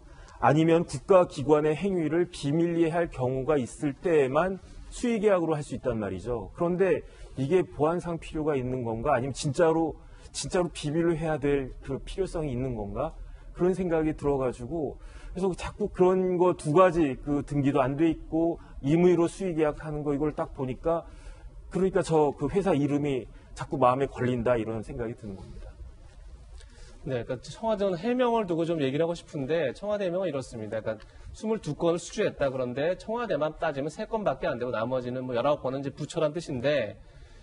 Speaker 4: 아니면 국가기관의 행위를 비밀리에 할 경우가 있을 때에만 수의계약으로 할 수 있단 말이죠. 그런데 이게 보안상 필요가 있는 건가 아니면 진짜로 비밀로 해야 될 그 필요성이 있는 건가 그런 생각이 들어가지고 그래서 자꾸 그런 거 두 가지 그 등기도 안 돼 있고 임의로 수의계약하는 거 이걸 딱 보니까 그러니까 저 그 회사 이름이 자꾸 마음에 걸린다 이런 생각이 드는 겁니다.
Speaker 2: 네, 그러니까 청와대는 해명을 두고 좀 얘기를 하고 싶은데 청와대 해명은 이렇습니다. 그러니까 22건을 수주했다. 그런데 청와대만 따지면 3건밖에 안 되고 나머지는 뭐 19건은 이제 부처란 뜻인데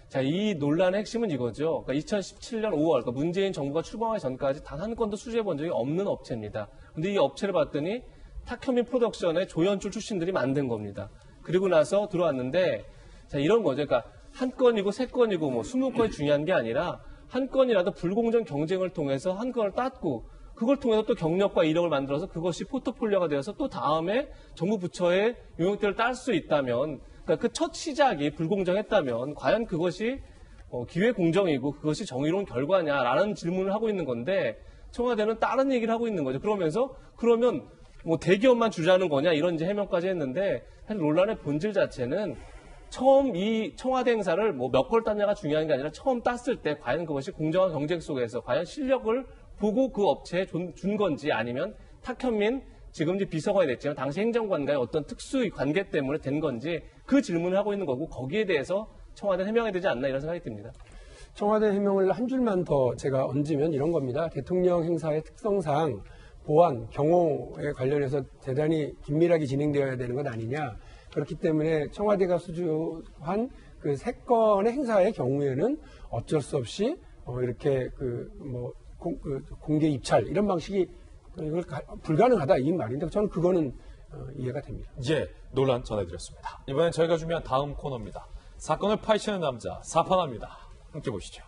Speaker 2: 자, 이 논란의 핵심은 이거죠. 그러니까 2017년 5월, 그러니까 문재인 정부가 출범하기 전까지 단 한 건도 수주해 본 적이 없는 업체입니다. 근데 이 업체를 봤더니 탁현민 프로덕션의 조연출 출신들이 만든 겁니다. 그리고 나서 들어왔는데 자, 이런 거죠. 그러니까 한 건이고 3건이고 뭐 20건이 중요한 게 아니라 한 건이라도 불공정 경쟁을 통해서 한 건을 땄고 그걸 통해서 또 경력과 이력을 만들어서 그것이 포트폴리오가 되어서 또 다음에 정부 부처의 용역대를 딸 수 있다면 그러니까 그 첫 시작이 불공정했다면 과연 그것이 기회 공정이고 그것이 정의로운 결과냐라는 질문을 하고 있는 건데 청와대는 다른 얘기를 하고 있는 거죠. 그러면 뭐 대기업만 주자는 거냐 이런 이제 해명까지 했는데 사실 논란의 본질 자체는 처음 이 청와대 행사를 뭐 몇 걸 땄냐가 중요한 게 아니라 처음 땄을 때 과연 그것이 공정한 경쟁 속에서 과연 실력을 보고 그 업체에 준 건지 아니면 탁현민 지금 이제 비서관이 됐지만 당시 행정관과의 어떤 특수 관계 때문에 된 건지 그 질문을 하고 있는 거고 거기에 대해서 청와대는 해명해야 되지 않나 이런 생각이 듭니다.
Speaker 5: 청와대 해명을 한 줄만 더 제가 얹으면 이런 겁니다. 대통령 행사의 특성상 보안, 경호에 관련해서 대단히 긴밀하게 진행되어야 되는 것 아니냐. 그렇기 때문에 청와대가 수주한 그 3건의 행사의 경우에는 어쩔 수 없이 이렇게 공개 입찰 이런 방식이 이걸 불가능하다 이 말인데 저는 그거는 이해가 됩니다.
Speaker 1: 예, 논란 전해드렸습니다. 이번엔 저희가 준비한 다음 코너입니다. 사건을 파헤치는 남자 사판합니다. 함께 보시죠.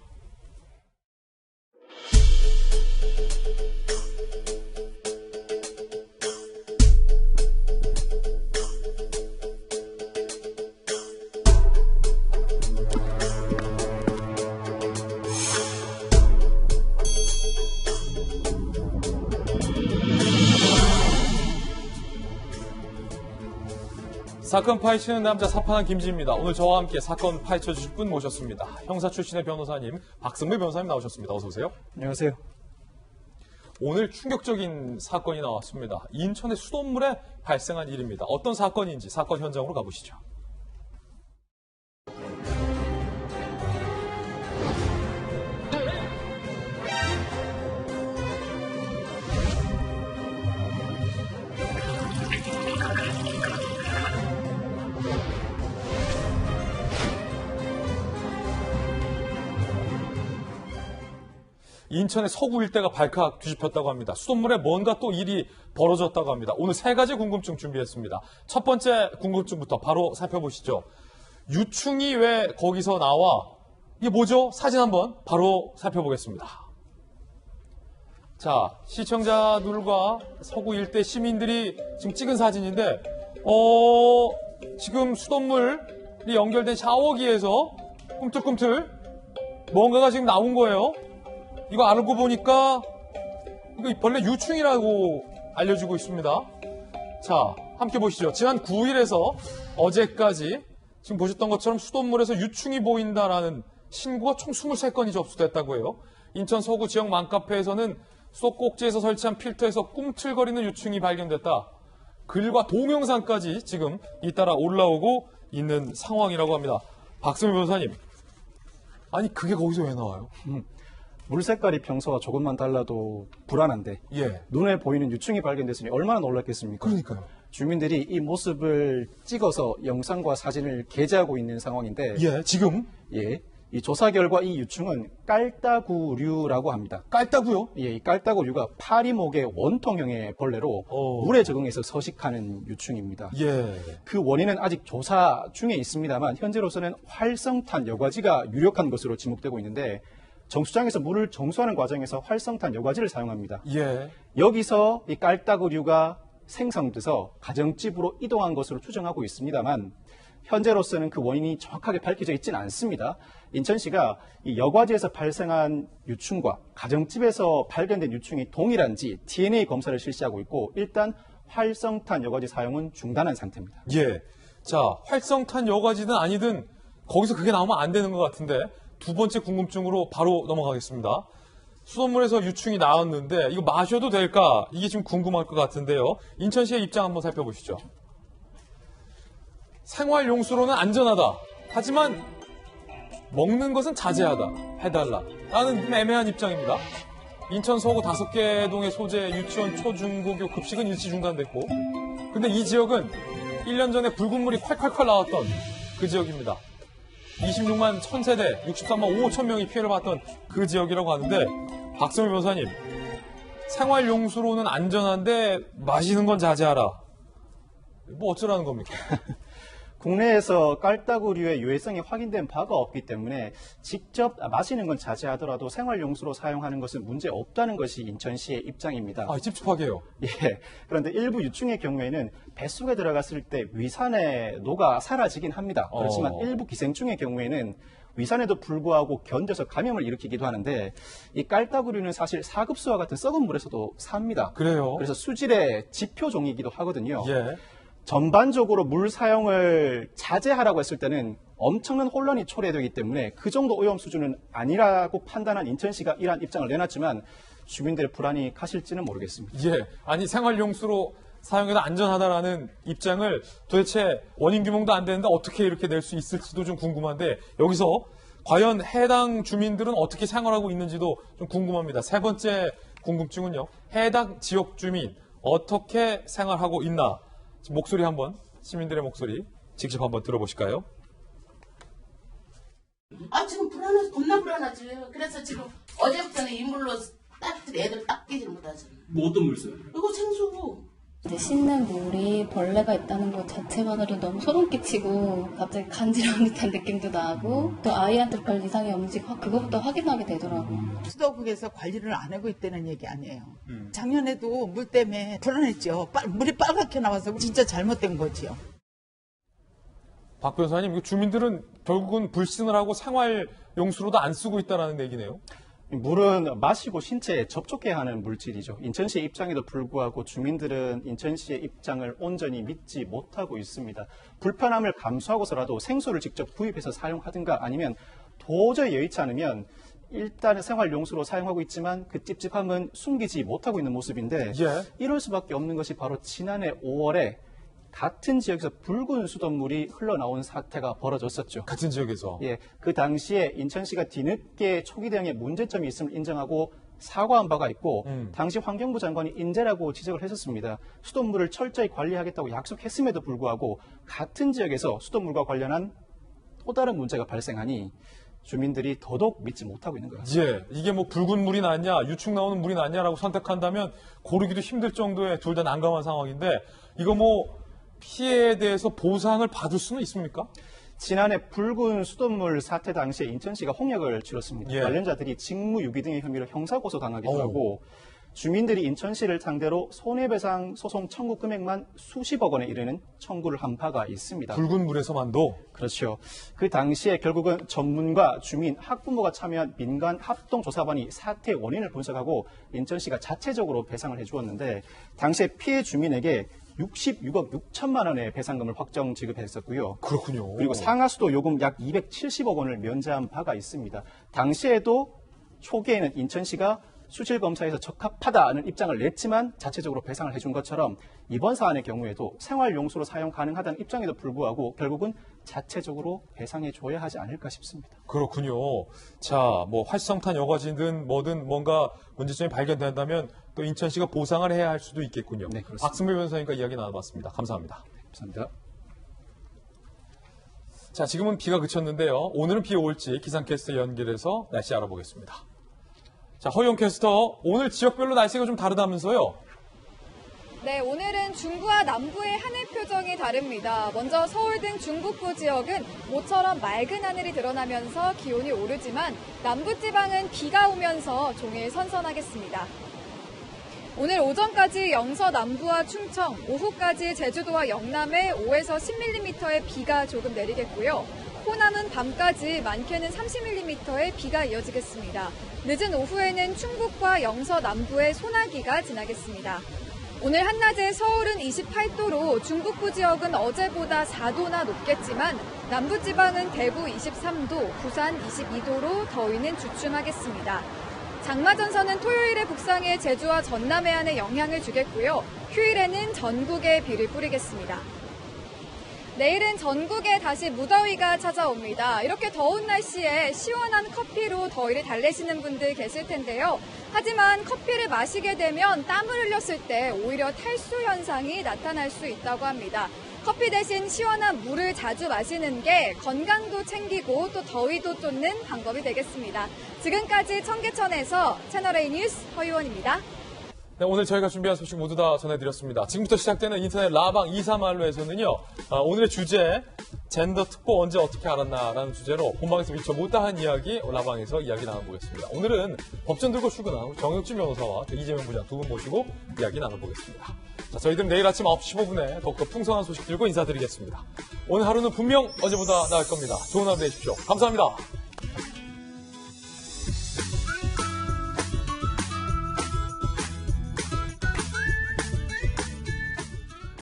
Speaker 1: 사건 파헤치는 남자 사판한 김지입니다. 오늘 저와 함께 사건 파헤쳐 주실 분 모셨습니다. 형사 출신의 변호사님 박승배 변호사님 나오셨습니다. 어서 오세요.
Speaker 10: 안녕하세요.
Speaker 1: 오늘 충격적인 사건이 나왔습니다. 인천의 수돗물에 발생한 일입니다. 어떤 사건인지 사건 현장으로 가보시죠. 인천의 서구 일대가 발칵 뒤집혔다고 합니다. 수돗물에 뭔가 또 일이 벌어졌다고 합니다. 오늘 3가지 궁금증 준비했습니다. 첫 번째 궁금증부터 바로 살펴보시죠. 유충이 왜 거기서 나와? 이게 뭐죠? 사진 한번 바로 살펴보겠습니다. 자, 시청자들과 서구 일대 시민들이 지금 찍은 사진인데 지금 수돗물이 연결된 샤워기에서 꿈틀꿈틀 뭔가가 지금 나온 거예요. 이거 알고 보니까 이거 벌레 유충이라고 알려지고 있습니다. 자, 함께 보시죠. 지난 9일에서 어제까지 지금 보셨던 것처럼 수돗물에서 유충이 보인다라는 신고가 총 23건이 접수됐다고 해요. 인천 서구 지역 맘카페에서는 수도꼭지에서 설치한 필터에서 꿈틀거리는 유충이 발견됐다. 글과 동영상까지 지금 잇따라 올라오고 있는 상황이라고 합니다. 박승민 변호사님, 아니 그게 거기서 왜 나와요?
Speaker 10: 물 색깔이 평소와 조금만 달라도 불안한데
Speaker 1: 예.
Speaker 10: 눈에 보이는 유충이 발견됐으니 얼마나 놀랐겠습니까?
Speaker 1: 그러니까요.
Speaker 10: 주민들이 이 모습을 찍어서 영상과 사진을 게재하고 있는 상황인데
Speaker 1: 예, 지금?
Speaker 10: 예, 이 조사 결과 이 유충은 깔따구류라고 합니다.
Speaker 1: 깔따구요?
Speaker 10: 예, 이 깔따구류가 파리목의 원통형의 벌레로 물에 적응해서 서식하는 유충입니다.
Speaker 1: 예.
Speaker 10: 그 원인은 아직 조사 중에 있습니다만 현재로서는 활성탄 여과지가 유력한 것으로 지목되고 있는데 정수장에서 물을 정수하는 과정에서 활성탄 여과지를 사용합니다.
Speaker 1: 예.
Speaker 10: 여기서 이 깔따구류가 생성돼서 가정집으로 이동한 것으로 추정하고 있습니다만 현재로서는 그 원인이 정확하게 밝혀져 있지는 않습니다. 인천시가 이 여과지에서 발생한 유충과 가정집에서 발견된 유충이 동일한지 DNA 검사를 실시하고 있고 일단 활성탄 여과지 사용은 중단한 상태입니다.
Speaker 1: 예. 자, 활성탄 여과지든 아니든 거기서 그게 나오면 안 되는 것 같은데 두 번째 궁금증으로 바로 넘어가겠습니다. 수돗물에서 유충이 나왔는데 이거 마셔도 될까? 이게 지금 궁금할 것 같은데요. 인천시의 입장 한번 살펴보시죠. 생활용수로는 안전하다. 하지만 먹는 것은 자제하다. 해달라. 라는 좀 애매한 입장입니다. 인천 서구 5개 동의 소재 유치원 초중고교 급식은 일시 중단됐고 근데 이 지역은 1년 전에 붉은 물이 콸콸콸 나왔던 그 지역입니다. 26만 1000세대, 63만 5천 명이 피해를 봤던 그 지역이라고 하는데 박성일 변호사님, 생활용수로는 안전한데 마시는 건 자제하라. 뭐 어쩌라는 겁니까?
Speaker 10: 국내에서 깔따구류의 유해성이 확인된 바가 없기 때문에 직접 마시는 건 자제하더라도 생활용수로 사용하는 것은 문제 없다는 것이 인천시의 입장입니다.
Speaker 1: 아, 찝찝하게요.
Speaker 10: 예. 그런데 일부 유충의 경우에는 뱃속에 들어갔을 때 위산의 노가 사라지긴 합니다. 그렇지만 일부 기생충의 경우에는 위산에도 불구하고 견뎌서 감염을 일으키기도 하는데 이 깔따구류는 사실 사급수와 같은 썩은 물에서도 삽니다.
Speaker 1: 그래요?
Speaker 10: 그래서 수질의 지표종이기도 하거든요.
Speaker 1: 예.
Speaker 10: 전반적으로 물 사용을 자제하라고 했을 때는 엄청난 혼란이 초래되기 때문에 그 정도 오염 수준은 아니라고 판단한 인천시가 이러한 입장을 내놨지만 주민들의 불안이 가실지는 모르겠습니다.
Speaker 1: 예. 아니, 생활용수로 사용해도 안전하다라는 입장을 도대체 원인 규명도 안 되는데 어떻게 이렇게 낼 수 있을지도 좀 궁금한데 여기서 과연 해당 주민들은 어떻게 생활하고 있는지도 좀 궁금합니다. 세 번째 궁금증은요. 해당 지역 주민 어떻게 생활하고 있나? 목소리 한번, 시민들의 목소리 직접 한번 들어보실까요?
Speaker 11: 아, 지금 불안해서 겁나 불안하지. 그래서 지금 어제부터는 이물로 따뜻해 애들 딱 깨지를 못하지.
Speaker 12: 뭐 어떤 물 써요?
Speaker 11: 이거 생수.
Speaker 13: 이제 씻는 물이 벌레가 있다는 것 자체만으로 너무 소름 끼치고 갑자기 간지러운 듯한 느낌도 나고 또 아이한테 별 이상이 없는지 그것부터 확인하게 되더라고요.
Speaker 14: 수도국에서 관리를 안 하고 있다는 얘기 아니에요. 작년에도 물 때문에 불안했죠. 물이 빨갛게 나와서 진짜 잘못된 거지요.
Speaker 1: 박 변호사님, 이거 주민들은 결국은 불신을 하고 생활용수로도 안 쓰고 있다는 얘기네요.
Speaker 10: 물은 마시고 신체에 접촉해야 하는 물질이죠. 인천시의 입장에도 불구하고 주민들은 인천시의 입장을 온전히 믿지 못하고 있습니다. 불편함을 감수하고서라도 생수를 직접 구입해서 사용하든가 아니면 도저히 여의치 않으면 일단은 생활용수로 사용하고 있지만 그 찝찝함은 숨기지 못하고 있는 모습인데 이럴 수밖에 없는 것이 바로 지난해 5월에 같은 지역에서 붉은 수돗물이 흘러나온 사태가 벌어졌었죠.
Speaker 1: 같은 지역에서?
Speaker 10: 예, 그 당시에 인천시가 뒤늦게 초기 대응에 문제점이 있음을 인정하고 사과한 바가 있고 당시 환경부 장관이 인재라고 지적을 했었습니다. 수돗물을 철저히 관리하겠다고 약속했음에도 불구하고 같은 지역에서 수돗물과 관련한 또 다른 문제가 발생하니 주민들이 더더욱 믿지 못하고 있는 거예요.
Speaker 1: 예, 이게 뭐 붉은 물이 낫냐, 유충 나오는 물이 낫냐라고 선택한다면 고르기도 힘들 정도의 둘 다 난감한 상황인데 이거 뭐 피해에 대해서 보상을 받을 수는 있습니까?
Speaker 10: 지난해 붉은 수돗물 사태 당시에 인천시가 홍역을 치렀습니다. 관련자들이 직무유기 등의 혐의로 형사고소당하기도 하고 주민들이 인천시를 상대로 손해배상 소송 청구 금액만 수십억 원에 이르는 청구를 한 바가 있습니다.
Speaker 1: 붉은 물에서만도?
Speaker 10: 그렇죠. 그 당시에 결국은 전문가, 주민, 학부모가 참여한 민간 합동조사반이 사태의 원인을 분석하고 인천시가 자체적으로 배상을 해주었는데 당시에 피해 주민에게 66억 6천만 원의 배상금을 확정 지급했었고요.
Speaker 1: 그렇군요.
Speaker 10: 그리고 상하수도 요금 약 270억 원을 면제한 바가 있습니다. 당시에도 초기에는 인천시가 수질검사에서 적합하다는 입장을 냈지만 자체적으로 배상을 해준 것처럼 이번 사안의 경우에도 생활용수로 사용 가능하다는 입장에도 불구하고 결국은 자체적으로 배상해줘야 하지 않을까 싶습니다.
Speaker 1: 그렇군요. 자, 뭐 활성탄 여과지든 뭐든 뭔가 문제점이 발견된다면 또 인천시가 보상을 해야 할 수도 있겠군요.
Speaker 10: 네, 그렇습니다.
Speaker 1: 박승배 변호사님과 이야기 나눠봤습니다. 감사합니다.
Speaker 10: 감사합니다.
Speaker 1: 자, 지금은 비가 그쳤는데요. 오늘은 비 올지 기상캐스터 연결해서 날씨 알아보겠습니다. 자, 허용 캐스터, 오늘 지역별로 날씨가 좀 다르다면서요?
Speaker 12: 네, 오늘은 중부와 남부의 하늘 표정이 다릅니다. 먼저 서울 등 중북부 지역은 모처럼 맑은 하늘이 드러나면서 기온이 오르지만 남부지방은 비가 오면서 종일 선선하겠습니다. 오늘 오전까지 영서 남부와 충청, 오후까지 제주도와 영남에 5에서 10mm의 비가 조금 내리겠고요. 호남은 밤까지 많게는 30mm의 비가 이어지겠습니다. 늦은 오후에는 충북과 영서 남부에 소나기가 지나겠습니다. 오늘 한낮에 서울은 28도로 중북부 지역은 어제보다 4도나 높겠지만 남부지방은 대구 23도, 부산 22도로 더위는 주춤하겠습니다. 장마전선은 토요일에 북상해 제주와 전남 해안에 영향을 주겠고요. 휴일에는 전국에 비를 뿌리겠습니다. 내일은 전국에 다시 무더위가 찾아옵니다. 이렇게 더운 날씨에 시원한 커피로 더위를 달래시는 분들 계실 텐데요. 하지만 커피를 마시게 되면 땀을 흘렸을 때 오히려 탈수 현상이 나타날 수 있다고 합니다. 커피 대신 시원한 물을 자주 마시는 게 건강도 챙기고 또 더위도 쫓는 방법이 되겠습니다. 지금까지 청계천에서 채널A 뉴스 허유원입니다.
Speaker 1: 네, 오늘 저희가 준비한 소식 모두 다 전해드렸습니다. 지금부터 시작되는 인터넷 라방 2사말로에서는요, 오늘의 주제, 젠더 특보 언제 어떻게 알았나라는 주제로 본방에서 미처 못다한 이야기, 라방에서 이야기 나눠보겠습니다. 오늘은 법전 들고 출근한 정혁진 변호사와 이재명 부장 두 분 모시고 이야기 나눠보겠습니다. 자, 저희들은 내일 아침 9시 15분에 더욱더 풍성한 소식 들고 인사드리겠습니다. 오늘 하루는 분명 어제보다 나을 겁니다. 좋은 하루 되십시오. 감사합니다.